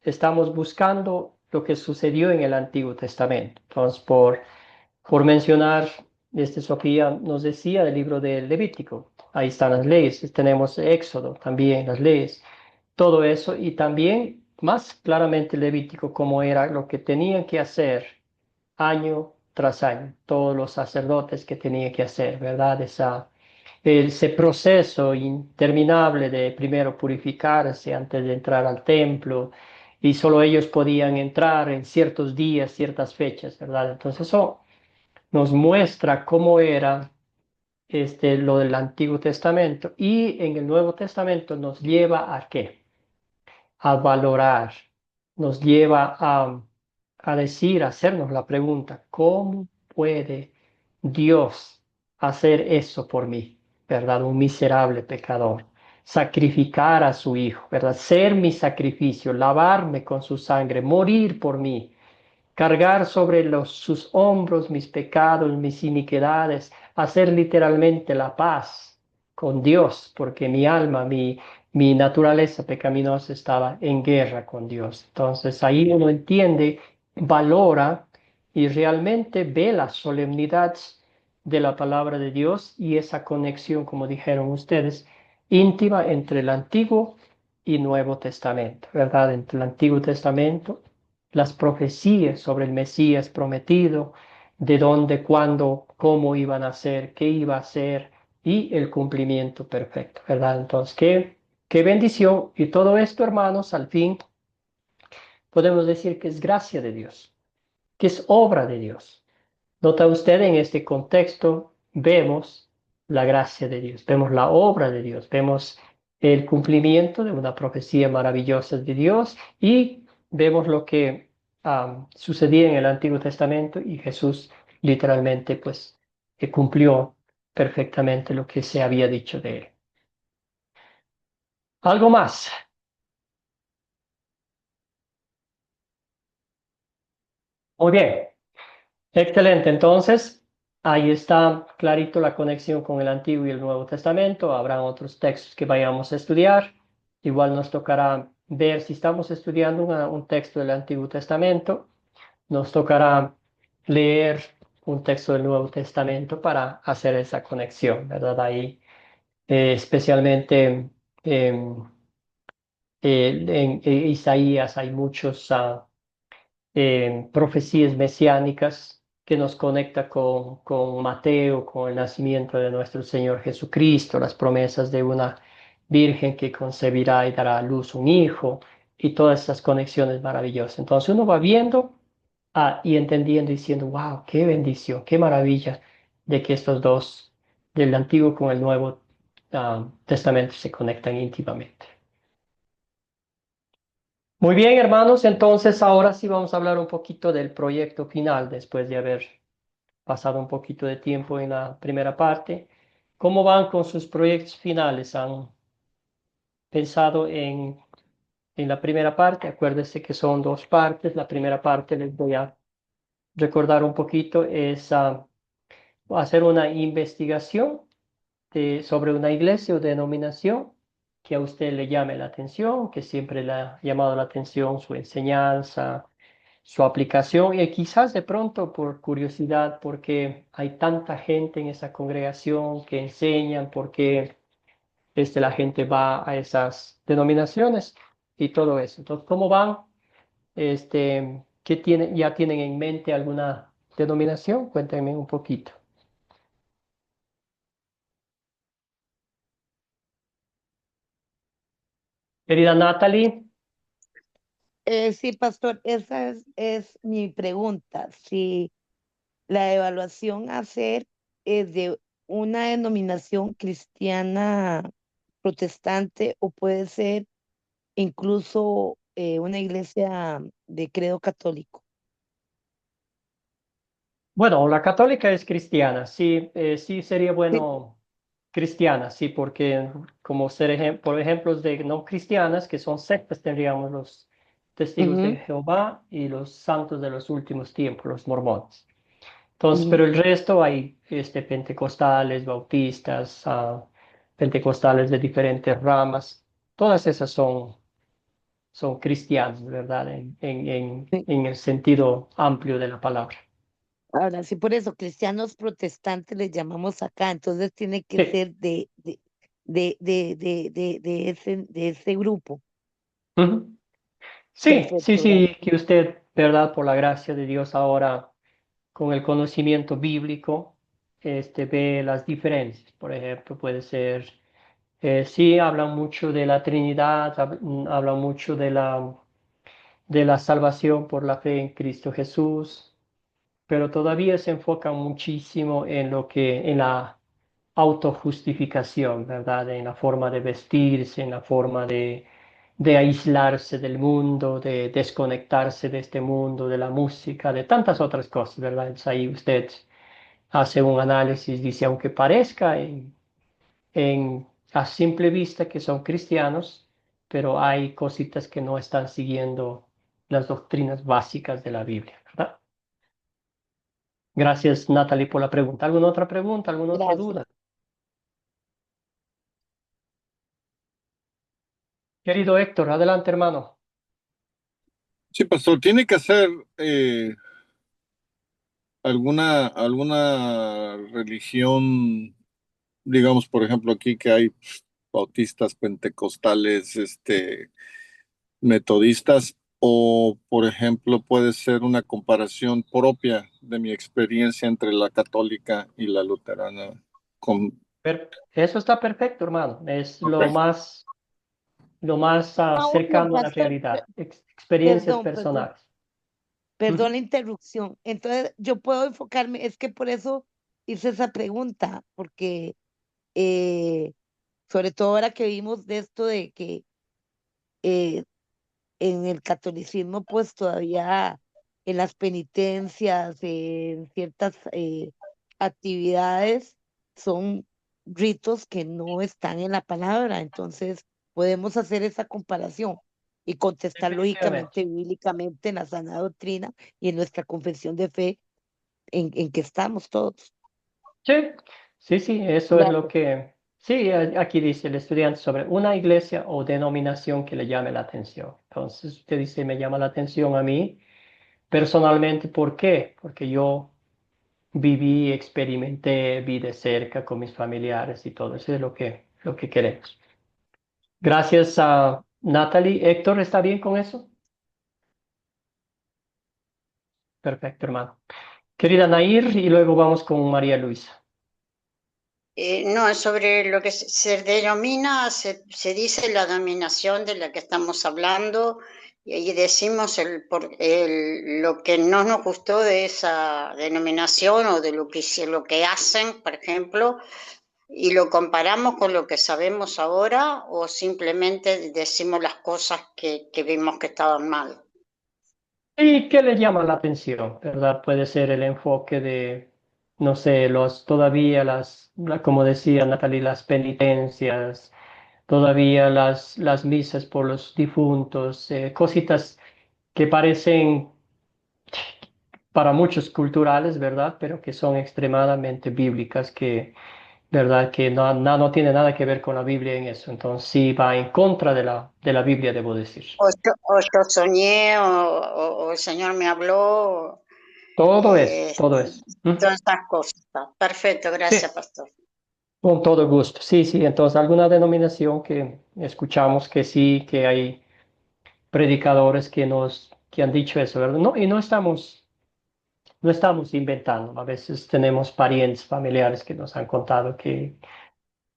Estamos buscando lo que sucedió en el Antiguo Testamento. Entonces, por mencionar, Sofía nos decía del libro de Levítico. Ahí están las leyes. Tenemos Éxodo también, las leyes. Todo eso. Y también, más claramente, Levítico, cómo era lo que tenían que hacer año tras año, todos los sacerdotes que tenían que hacer, ¿verdad? Ese proceso interminable de primero purificarse antes de entrar al templo y solo ellos podían entrar en ciertos días, ciertas fechas, ¿verdad? Entonces eso nos muestra cómo era lo del Antiguo Testamento y en el Nuevo Testamento nos lleva a ¿qué? A valorar, nos lleva a decir, a hacernos la pregunta, ¿cómo puede Dios hacer eso por mí? ¿Verdad? Un miserable pecador. Sacrificar a su Hijo, ¿verdad? Ser mi sacrificio, lavarme con su sangre, morir por mí, cargar sobre sus hombros mis pecados, mis iniquidades, hacer literalmente la paz con Dios, porque mi alma, mi naturaleza pecaminosa estaba en guerra con Dios. Entonces ahí uno entiende, valora y realmente ve la solemnidad de la palabra de Dios y esa conexión, como dijeron ustedes, íntima entre el Antiguo y Nuevo Testamento, ¿verdad? Entre el Antiguo Testamento, las profecías sobre el Mesías prometido, de dónde, cuándo, cómo iban a ser, qué iba a ser y el cumplimiento perfecto, ¿verdad? Entonces, qué bendición. Y todo esto, hermanos, al fin podemos decir que es gracia de Dios, que es obra de Dios. Nota usted en este contexto, vemos la gracia de Dios, vemos la obra de Dios, vemos el cumplimiento de una profecía maravillosa de Dios y vemos lo que sucedía en el Antiguo Testamento y Jesús literalmente pues cumplió perfectamente lo que se había dicho de él. ¿Algo más? Muy bien. Excelente, entonces ahí está clarito la conexión con el Antiguo y el Nuevo Testamento. Habrá otros textos que vayamos a estudiar. Igual nos tocará ver si estamos estudiando un texto del Antiguo Testamento. Nos tocará leer un texto del Nuevo Testamento para hacer esa conexión, ¿verdad? Ahí, especialmente en Isaías hay muchos profecías mesiánicas que nos conecta con Mateo, con el nacimiento de nuestro Señor Jesucristo, las promesas de una virgen que concebirá y dará a luz un hijo y todas esas conexiones maravillosas. Entonces uno va viendo y entendiendo y diciendo, wow, qué bendición, qué maravilla de que estos dos, del Antiguo con el Nuevo Testamento, se conectan íntimamente. Muy bien, hermanos, entonces ahora sí vamos a hablar un poquito del proyecto final después de haber pasado un poquito de tiempo en la primera parte. ¿Cómo van con sus proyectos finales? ¿Han pensado en la primera parte? Acuérdense que son dos partes. La primera parte les voy a recordar un poquito, es hacer una investigación sobre una iglesia o denominación que a usted le llame la atención, que siempre le ha llamado la atención su enseñanza, su aplicación y quizás de pronto por curiosidad, porque hay tanta gente en esa congregación que enseñan, porque la gente va a esas denominaciones y todo eso. Entonces, ¿cómo van? ¿Ya tienen en mente alguna denominación? Cuéntenme un poquito. Querida Natalie. Sí, pastor, esa es mi pregunta. Si la evaluación a hacer es de una denominación cristiana protestante o puede ser incluso una iglesia de credo católico. Bueno, la católica es cristiana, sí, sí sería Sí. bueno cristiana, sí, porque como por ejemplos de no cristianas, que son sectas, tendríamos los testigos de Ujú. Jehová y los santos de los últimos tiempos, los mormones. Entonces, pero el resto hay pentecostales, bautistas, pentecostales de diferentes ramas. Todas esas son cristianos, ¿verdad? Sí. En el sentido amplio de la palabra. Ahora sí, por eso cristianos protestantes les llamamos acá, entonces tiene que Sí. ser de ese grupo. Ujú. Sí, sí, Perfecto, sí, que usted, ¿verdad? Por la gracia de Dios ahora, con el conocimiento bíblico, ve las diferencias. Por ejemplo, puede ser, sí, hablan mucho de la Trinidad, hablan mucho de la salvación por la fe en Cristo Jesús, pero todavía se enfocan muchísimo en la autojustificación, ¿verdad? En la forma de vestirse, en la forma de aislarse del mundo, de desconectarse de este mundo, de la música, de tantas otras cosas, ¿verdad? Entonces ahí usted hace un análisis, dice, aunque parezca a simple vista que son cristianos, pero hay cositas que no están siguiendo las doctrinas básicas de la Biblia, ¿verdad? Gracias, Natalie, por la pregunta. ¿Alguna otra pregunta? ¿Alguna otra gracias. duda? Querido Héctor, adelante, hermano. Sí, pastor, tiene que hacer alguna religión, digamos, por ejemplo, aquí que hay bautistas, pentecostales, metodistas, o por ejemplo, puede ser una comparación propia de mi experiencia entre la católica y la luterana. Eso está perfecto, hermano. Es Ok. lo más Bueno, cercano a la pastor, realidad. Experiencias perdón, perdón, personales. perdón Ujú. la interrupción. Entonces, yo puedo enfocarme, es que por eso hice esa pregunta, porque eh, sobre todo ahora que vimos de esto de que eh, en el catolicismo, pues todavía en las penitencias, en ciertas actividades, son ritos que no están en la palabra. Entonces, podemos hacer esa comparación y contestar Definitivamente. lógicamente, bíblicamente en la sana doctrina y en nuestra confesión de fe en que estamos todos. Sí, sí, sí, eso es lo Gracias. que... Sí, aquí dice el estudiante sobre una iglesia o denominación que le llame la atención. Entonces, usted dice, me llama la atención a mí personalmente. ¿Por qué? Porque yo viví, experimenté, vi de cerca con mis familiares y todo eso es lo que queremos. Gracias a Natalie. Héctor, ¿está bien con eso? Perfecto, hermano. Querida Nair, y luego vamos con María Luisa. No, es sobre lo que se denomina, se dice la dominación de la que estamos hablando y ahí decimos lo que no nos gustó de esa denominación o de lo que hacen, por ejemplo, y lo comparamos con lo que sabemos ahora o simplemente decimos las cosas que vimos que estaban mal. ¿Y qué le llama la atención, verdad? Puede ser el enfoque de, no sé, todavía como decía Natalie, las penitencias, todavía las misas por los difuntos, cositas que parecen para muchos culturales, ¿verdad? Pero que son extremadamente bíblicas, ¿verdad? Que no tiene nada que ver con la Biblia en eso. Entonces sí va en contra de la Biblia, debo decir. O yo soñé o el Señor me habló, Todo eso, eh, todo eso. Ujú. todas estas cosas. Perfecto, Sí, gracias, pastor. con todo gusto. Sí, sí. Entonces alguna denominación que escuchamos que sí, que hay predicadores que han dicho eso, ¿verdad? No, y no estamos inventando. A veces tenemos parientes, familiares que nos han contado que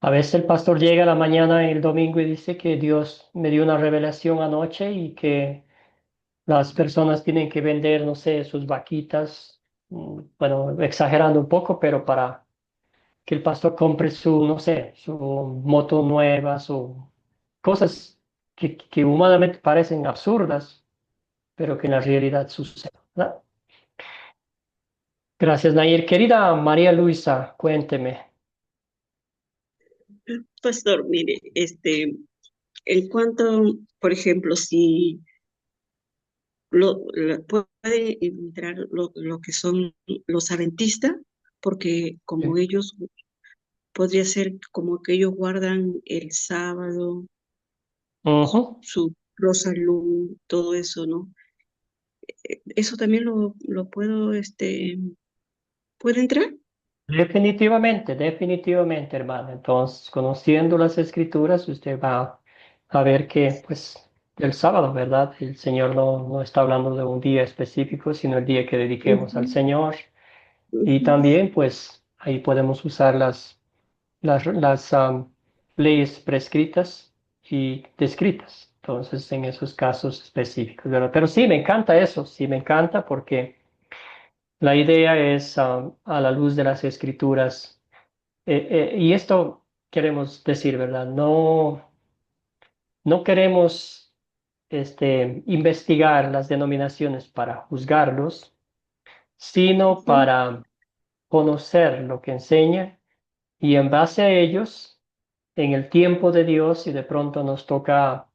a veces el pastor llega a la mañana el domingo y dice que Dios me dio una revelación anoche y que las personas tienen que vender, no sé, sus vaquitas, bueno, exagerando un poco, pero para que el pastor compre no sé, su moto nueva, cosas que humanamente parecen absurdas, pero que en la realidad suceden, ¿verdad? Gracias, Nair. Querida María Luisa, cuénteme. Pastor, mire, en cuanto, por ejemplo, si puede entrar lo que son los adventistas, porque como ellos, podría ser como que ellos guardan el sábado, Ujú. su Rosalú, todo eso, ¿no? Eso también lo puedo, ¿puede entrar? Definitivamente, definitivamente, hermano. Entonces, conociendo las escrituras, usted va a ver que, pues, el sábado, ¿verdad? El Señor no está hablando de un día específico, sino el día que dediquemos al Ujú, Señor. Y ujú. también, pues, ahí podemos usar las leyes prescritas y descritas. Entonces, en esos casos específicos, ¿verdad? Pero sí, me encanta eso, sí, me encanta porque la idea es, a la luz de las escrituras, y esto queremos decir, ¿verdad? No queremos investigar las denominaciones para juzgarlos, sino Sí, para conocer lo que enseña y en base a ellos, en el tiempo de Dios, si de pronto nos toca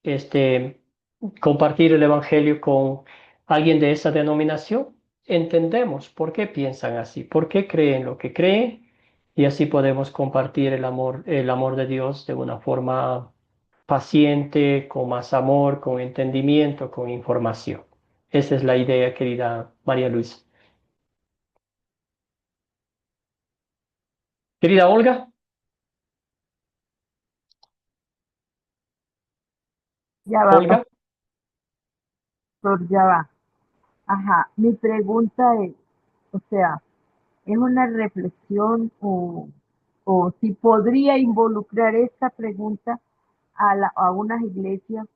este, compartir el Evangelio con alguien de esa denominación, entendemos por qué piensan así, por qué creen lo que creen, y así podemos compartir el amor de Dios de una forma paciente, con más amor, con entendimiento, con información. Esa es la idea, querida María Luisa. Querida Olga, Ya va, Olga, pastor, ya va. Ajá, mi pregunta es, o sea, ¿es una reflexión o si podría involucrar esta pregunta a unas iglesias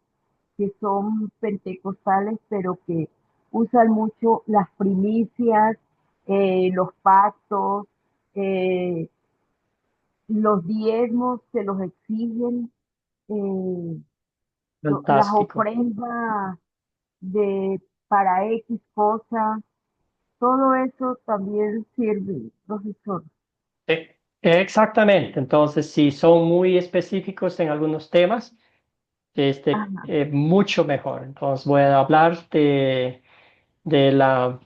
que son pentecostales, pero que usan mucho las primicias, los pactos, eh, los diezmos que los exigen, eh, las fantástico. ofrendas de para X cosas, todo eso también sirve, profesor. Exactamente, entonces si son muy específicos en algunos temas, Ajá, mucho mejor. Entonces voy a hablar de la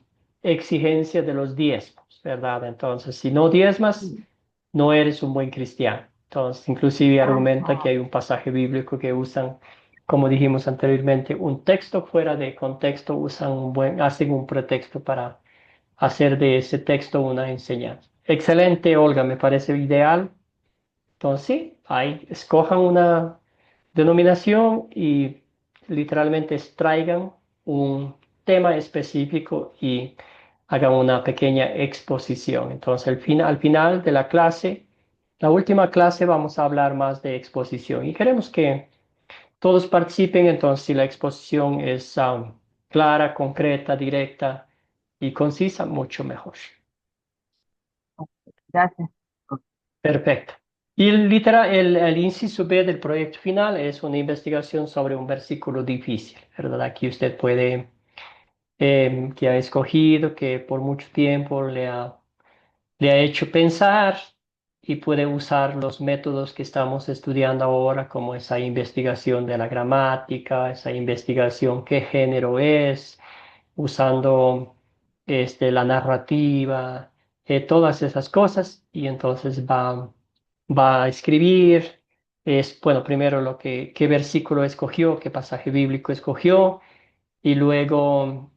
exigencia de los diezmos, ¿verdad? Entonces, si no diezmas, sí, no eres un buen cristiano. Entonces, inclusive argumenta que ajá, hay un pasaje bíblico que usan, como dijimos anteriormente, un texto fuera de contexto, hacen un pretexto para hacer de ese texto una enseñanza. Excelente, Olga, me parece ideal. Entonces, sí, ahí escojan una denominación y literalmente extraigan un tema específico y hagan una pequeña exposición. Entonces, al final de la clase, la última clase, vamos a hablar más de exposición y queremos que todos participen. Entonces, si la exposición es clara, concreta, directa y concisa, mucho mejor. gracias. Perfecto. Y el inciso B del proyecto final es una investigación sobre un versículo difícil, ¿verdad? Aquí usted puede, que ha escogido, que por mucho tiempo le ha hecho pensar y puede usar los métodos que estamos estudiando ahora, como esa investigación de la gramática, esa investigación qué género es, usando la narrativa, todas esas cosas, y entonces va a escribir, bueno, primero qué versículo escogió, qué pasaje bíblico escogió, y luego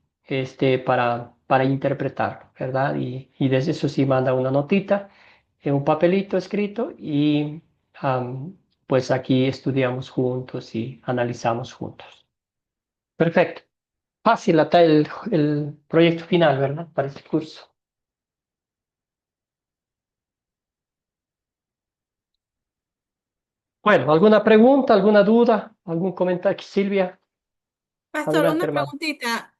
para interpretarlo, ¿verdad? Y desde eso sí manda una notita en un papelito escrito y pues aquí estudiamos juntos y analizamos juntos. Perfecto. Fácil hasta el proyecto final, ¿verdad? Para este curso. Bueno, ¿alguna pregunta, alguna duda, algún comentario? Silvia, Pastor, adelante, una hermano. preguntita.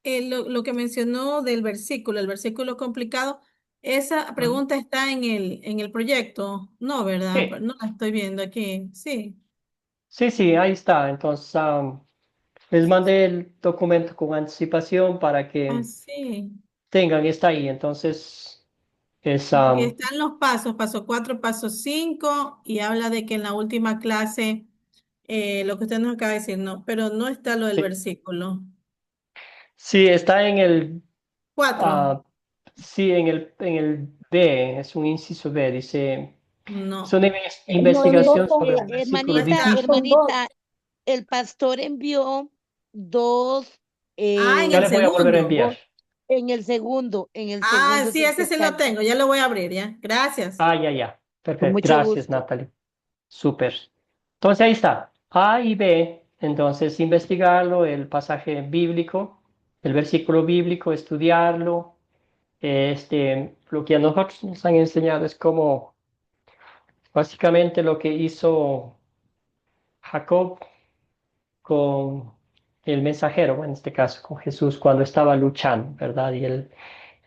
Lo que mencionó del versículo, el versículo complicado, esa Ujú. pregunta está en el proyecto. No, ¿verdad? Sí, No la estoy viendo aquí. Sí. sí, ahí está. Entonces, les mandé el documento con anticipación para Ah, que sí. tengan, está ahí. Entonces, es, Y están los pasos, paso 4, paso 5, y habla de que en la última clase, lo que usted nos acaba de decir, no, pero no está lo del sí. versículo. Sí, está en el, 4. sí, en el B, es un inciso B, dice, es No, una No, investigación sobre un no versículo está. difícil. hermanita, el pastor envió dos, En Ya el le voy a volver a segundo. enviar. en el segundo es Sí, el que ese sí está lo allí. tengo. Ya lo voy a abrir, ya. Gracias. Ya. Con Perfecto. mucho Gracias, gusto. Natalie. Súper. Entonces ahí está. A y B. Entonces investigarlo, el pasaje bíblico, el versículo bíblico, estudiarlo. Lo que a nosotros nos han enseñado es como básicamente lo que hizo Jacob con el mensajero, bueno, en este caso con Jesús, cuando estaba luchando, ¿verdad? Y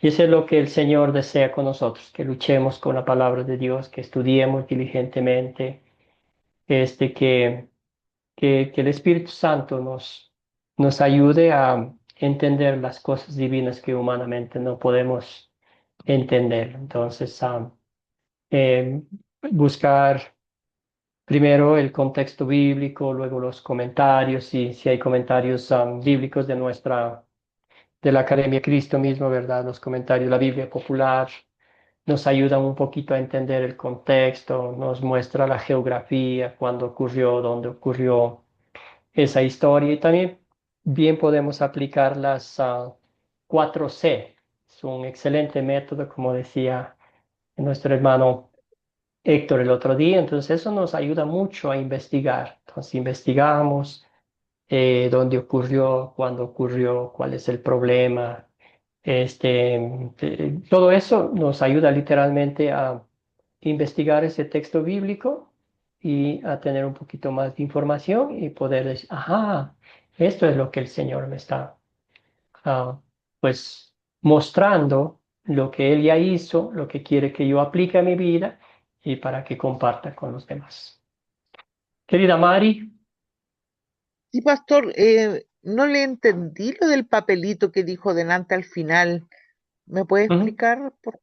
eso es lo que el Señor desea con nosotros, que luchemos con la palabra de Dios, que estudiemos diligentemente, que el Espíritu Santo nos ayude a entender las cosas divinas que humanamente no podemos entender. Entonces, eh, buscar primero el contexto bíblico, luego los comentarios, y si hay comentarios bíblicos de la Academia Cristo mismo, ¿verdad? Los comentarios de la Biblia popular nos ayudan un poquito a entender el contexto, nos muestra la geografía, cuándo ocurrió, dónde ocurrió esa historia, y también bien podemos aplicar las 4C. Es un excelente método, como decía nuestro hermano Héctor el otro día. Entonces eso nos ayuda mucho a investigar. Entonces investigamos dónde ocurrió, cuándo ocurrió, cuál es el problema. Todo eso nos ayuda literalmente a investigar ese texto bíblico y a tener un poquito más de información y poder decir, ajá, esto es lo que el Señor me está, ah, pues, mostrando, lo que Él ya hizo, lo que quiere que yo aplique a mi vida y para que comparta con los demás. Querida Mari. Sí, pastor, no le entendí lo del papelito que dijo delante al final. ¿Me puede Ujú. explicar? Por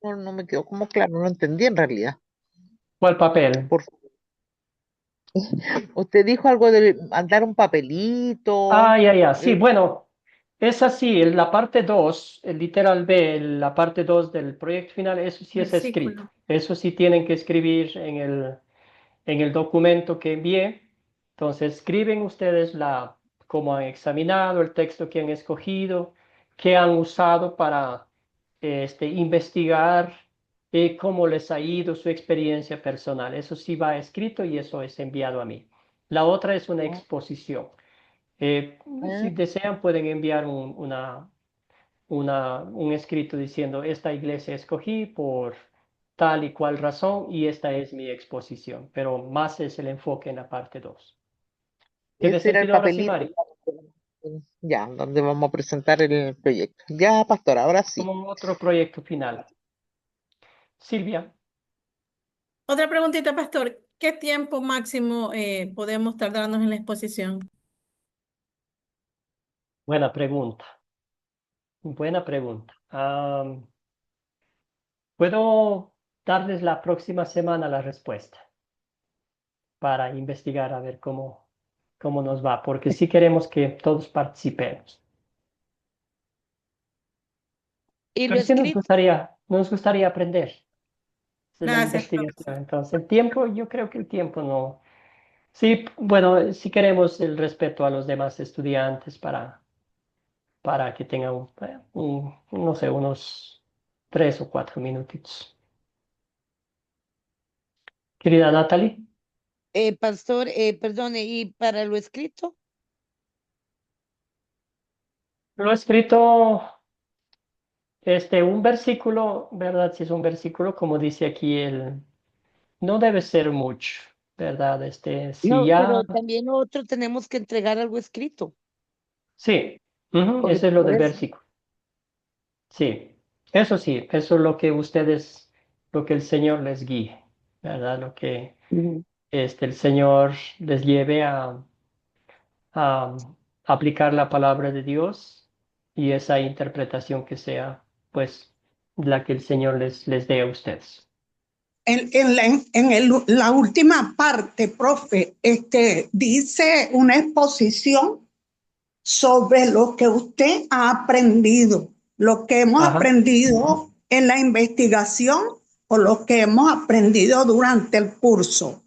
favor? No me quedó como claro, no lo entendí en realidad. ¿Cuál papel? Por favor. Usted dijo algo de mandar un papelito. Ya. Sí, eh, bueno, es así. En la parte 2, el literal B, la parte 2 del proyecto final, eso sí es escrito. Versículo. Eso sí tienen que escribir en el documento que envié. Entonces, escriben ustedes cómo han examinado el texto que han escogido, qué han usado para investigar, cómo les ha ido su experiencia personal. Eso sí va escrito y eso es enviado a mí. La otra es una ah, exposición. Si ah, desean, pueden enviar un escrito diciendo, esta iglesia escogí por tal y cual razón y esta es mi exposición, pero más es el enfoque en la parte 2. ¿Tiene Ese era el sentido ahora sí, papelito, Mari? ya, donde vamos a presentar el proyecto. Ya, pastor, ahora sí. Como otro proyecto final. Silvia, Otra preguntita, pastor. ¿Qué tiempo máximo podemos tardarnos en la exposición? buena pregunta. Buena pregunta. Puedo darles la próxima semana la respuesta para investigar a ver cómo nos va, porque sí queremos que todos participemos. Y lo Pero sí escrito, nos gustaría aprender de la Gracias, investigación. profesor. Entonces, el tiempo, yo creo que el tiempo no. Sí, bueno, si queremos el respeto a los demás estudiantes para que tengan no sé, unos 3 o 4 minutitos. Querida Natalie, pastor, perdone, y para lo escrito, lo he escrito, un versículo, ¿verdad? Si es un versículo, como dice aquí, no debe ser mucho, ¿verdad? Si no, ya, pero también nosotros tenemos que entregar algo escrito, sí, porque ese es lo por del eso. versículo. Sí, eso es lo que lo que el Señor les guíe, ¿verdad? Lo que Ujú. el Señor les lleve a aplicar la palabra de Dios y esa interpretación que sea, pues, la que el Señor les dé a ustedes. La última parte, profe, dice una exposición. sobre lo que usted ha aprendido, lo que hemos aprendido en la investigación o lo que hemos aprendido durante el curso.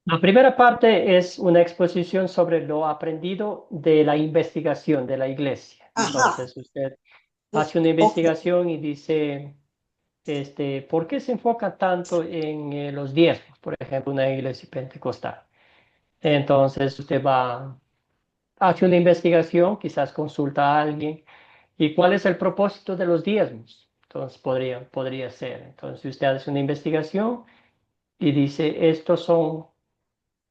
La primera parte es una exposición sobre lo aprendido de la investigación de la iglesia. Entonces usted hace una investigación y dice, ¿por qué se enfoca tanto en los diezmos? Por ejemplo, una iglesia pentecostal. Entonces usted hace una investigación, quizás consulta a alguien, ¿y cuál es el propósito de los diezmos? Entonces podría ser. Entonces usted hace una investigación y dice, estos son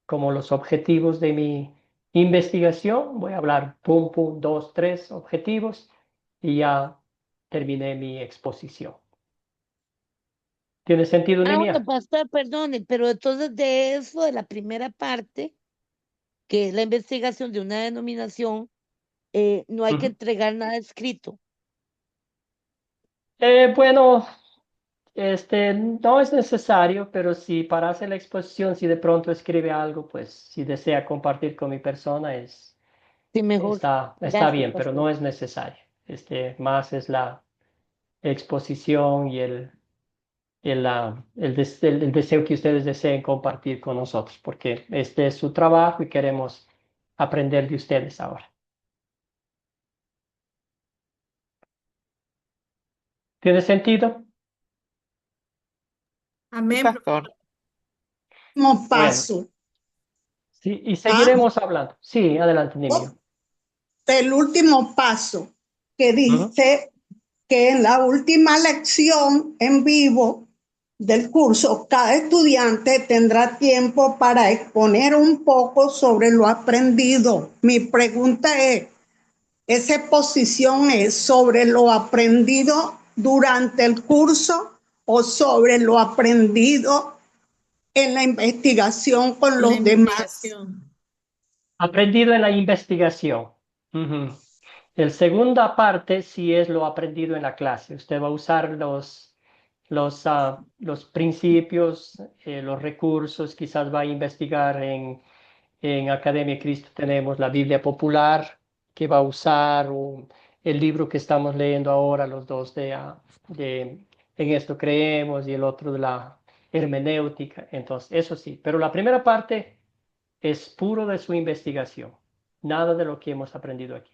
como los objetivos de mi investigación. Voy a hablar, pum, pum, 2, 3 objetivos y ya terminé mi exposición. ¿Tiene sentido, Ninia? Bueno, pastor, perdone, pero entonces de eso, de la primera parte, que es la investigación de una denominación, no hay que entregar nada escrito. Bueno, no es necesario, pero si para hacer la exposición, si de pronto escribe algo, pues si desea compartir con mi persona, Sí, mejor. está Gracias, bien, pero pastor. no es necesario. Más es la exposición y el deseo que ustedes deseen compartir con nosotros, porque este es su trabajo y queremos aprender de ustedes ahora. ¿Tiene sentido? Amén, pastor. Último paso. Sí, y seguiremos hablando. Sí, adelante, Nimio. El último paso que dice que en la última lección en vivo del curso, cada estudiante tendrá tiempo para exponer un poco sobre lo aprendido. Mi pregunta es, ¿esa exposición es sobre lo aprendido durante el curso o sobre lo aprendido en la investigación con la los demás? investigación. Aprendido en la investigación. El segunda parte sí es lo aprendido en la clase. Usted va a usar los principios, los recursos, quizás va a investigar en Academia Cristo tenemos la Biblia Popular, que va a usar el libro que estamos leyendo ahora, los dos de En esto creemos y el otro de la hermenéutica. Entonces, eso sí, pero la primera parte es puro de su investigación, nada de lo que hemos aprendido aquí.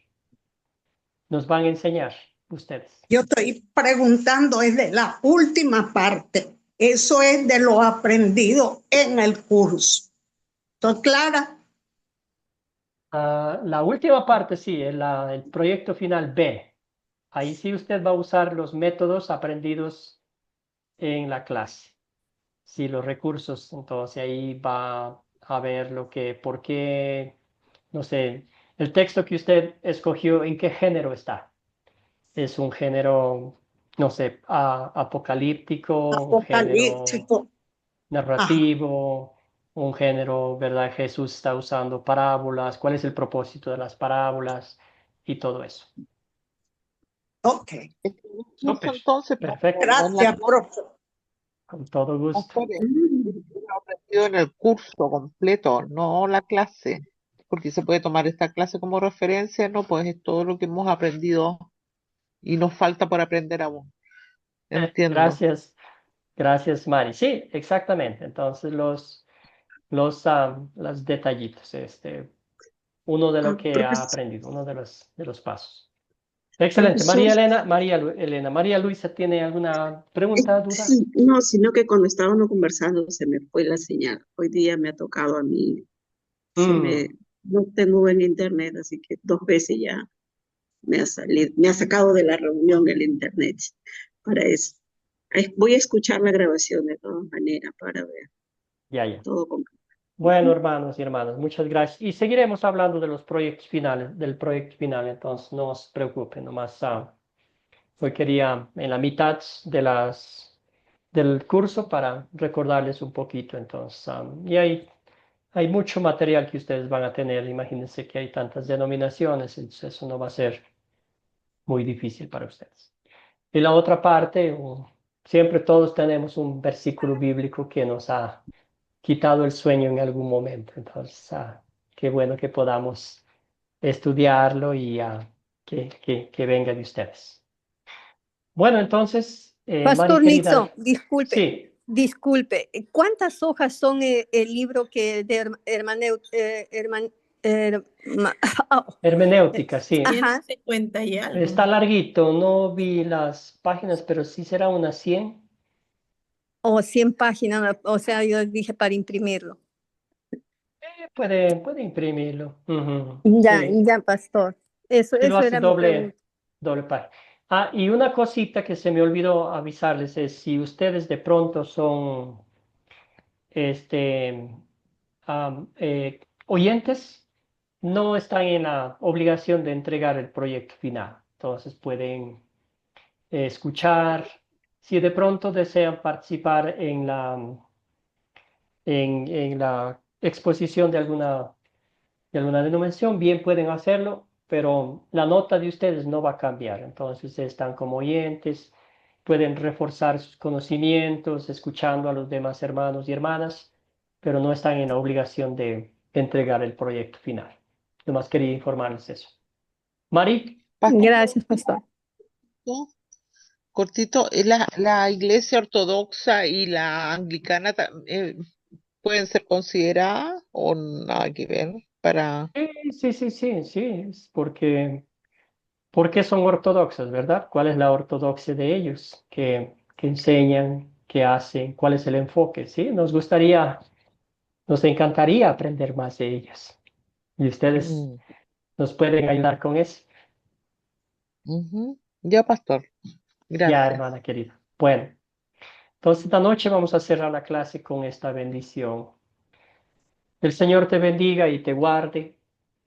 Nos van a enseñar ustedes. Yo estoy preguntando es de la última parte. Eso es de lo aprendido en el curso. ¿Estoy clara? La última parte sí, el proyecto final B. Ahí sí usted va a usar los métodos aprendidos en la clase. Sí, los recursos, entonces ahí va a ver por qué, no sé, el texto que usted escogió, ¿en qué género está? ¿Es un género, no sé, apocalíptico, un género narrativo, un género, ¿verdad? Jesús está usando parábolas, ¿cuál es el propósito de las parábolas? Y todo eso. Ok. Súper, Entonces, perfecto. Gracias, profe. Con todo gusto. Lo aprendido en el curso completo, no la clase, porque se puede tomar esta clase como referencia, no, pues es todo lo que hemos aprendido y nos falta por aprender aún. Entiendo. Gracias, Mari. Sí, exactamente. Entonces, los detallitos, uno de lo que ha aprendido, uno de los pasos. Excelente. Profesor, María Luisa, ¿tiene alguna pregunta, duda? sí, no, sino que cuando estábamos conversando se me fue la señal. Hoy día me ha tocado a mí, no tengo en internet, así que 2 veces ya me ha salido, me ha sacado de la reunión el internet para eso. Voy a escuchar la grabación de todas maneras para ver Ya. todo completo. Bueno, hermanos y hermanas, muchas gracias. Y seguiremos hablando de los proyectos finales, del proyecto final, entonces no se preocupen, nomás hoy quería en la mitad del curso para recordarles un poquito, entonces, y hay mucho material que ustedes van a tener, imagínense que hay tantas denominaciones, entonces eso no va a ser muy difícil para ustedes. Y la otra parte, siempre todos tenemos un versículo bíblico que nos ha quitado el sueño en algún momento. Entonces, qué bueno que podamos estudiarlo y que venga de ustedes. Bueno, entonces, Mari Pastor querida, Nixon, disculpe, sí, disculpe. ¿Cuántas hojas son el libro que de hermenéutica, sí. Ajá. 150 y algo. Está larguito, no vi las páginas, pero sí será unas 100. O 100 páginas, o sea, yo dije para imprimirlo. Puede imprimirlo. Ujú, Ya, sí. ya, pastor. Eso Sí, lo hace era mi pregunta. doble página. Y una cosita que se me olvidó avisarles es si ustedes de pronto son oyentes, no están en la obligación de entregar el proyecto final. Entonces pueden escuchar. Si de pronto desean participar en la exposición de alguna denominación, bien pueden hacerlo, pero la nota de ustedes no va a cambiar. Entonces están como oyentes, pueden reforzar sus conocimientos, escuchando a los demás hermanos y hermanas, pero no están en la obligación de entregar el proyecto final. Nomás quería informarles eso. Mari. Gracias, pastor. Cortito, la iglesia ortodoxa y la anglicana pueden ser consideradas o nada que ver para... Sí, porque son ortodoxos, ¿verdad? ¿Cuál es la ortodoxia de ellos? ¿Qué enseñan? ¿Qué hacen? ¿Cuál es el enfoque? Sí, nos encantaría aprender más de ellas. Y ustedes nos pueden ayudar con eso. Ya, pastor. Ya, Gracias. hermana querida. Bueno, entonces esta noche vamos a cerrar la clase con esta bendición. El Señor te bendiga y te guarde.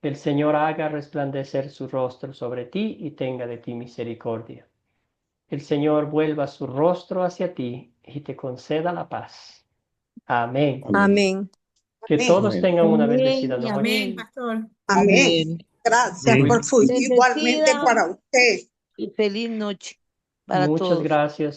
El Señor haga resplandecer su rostro sobre ti y tenga de ti misericordia. El Señor vuelva su rostro hacia ti y te conceda la paz. Amén. Amén. Que todos tengan una bendecida noche. Amén, pastor. Amén. Gracias por su igualmente Bendecida para usted. y feliz noche para Muchas todos. gracias.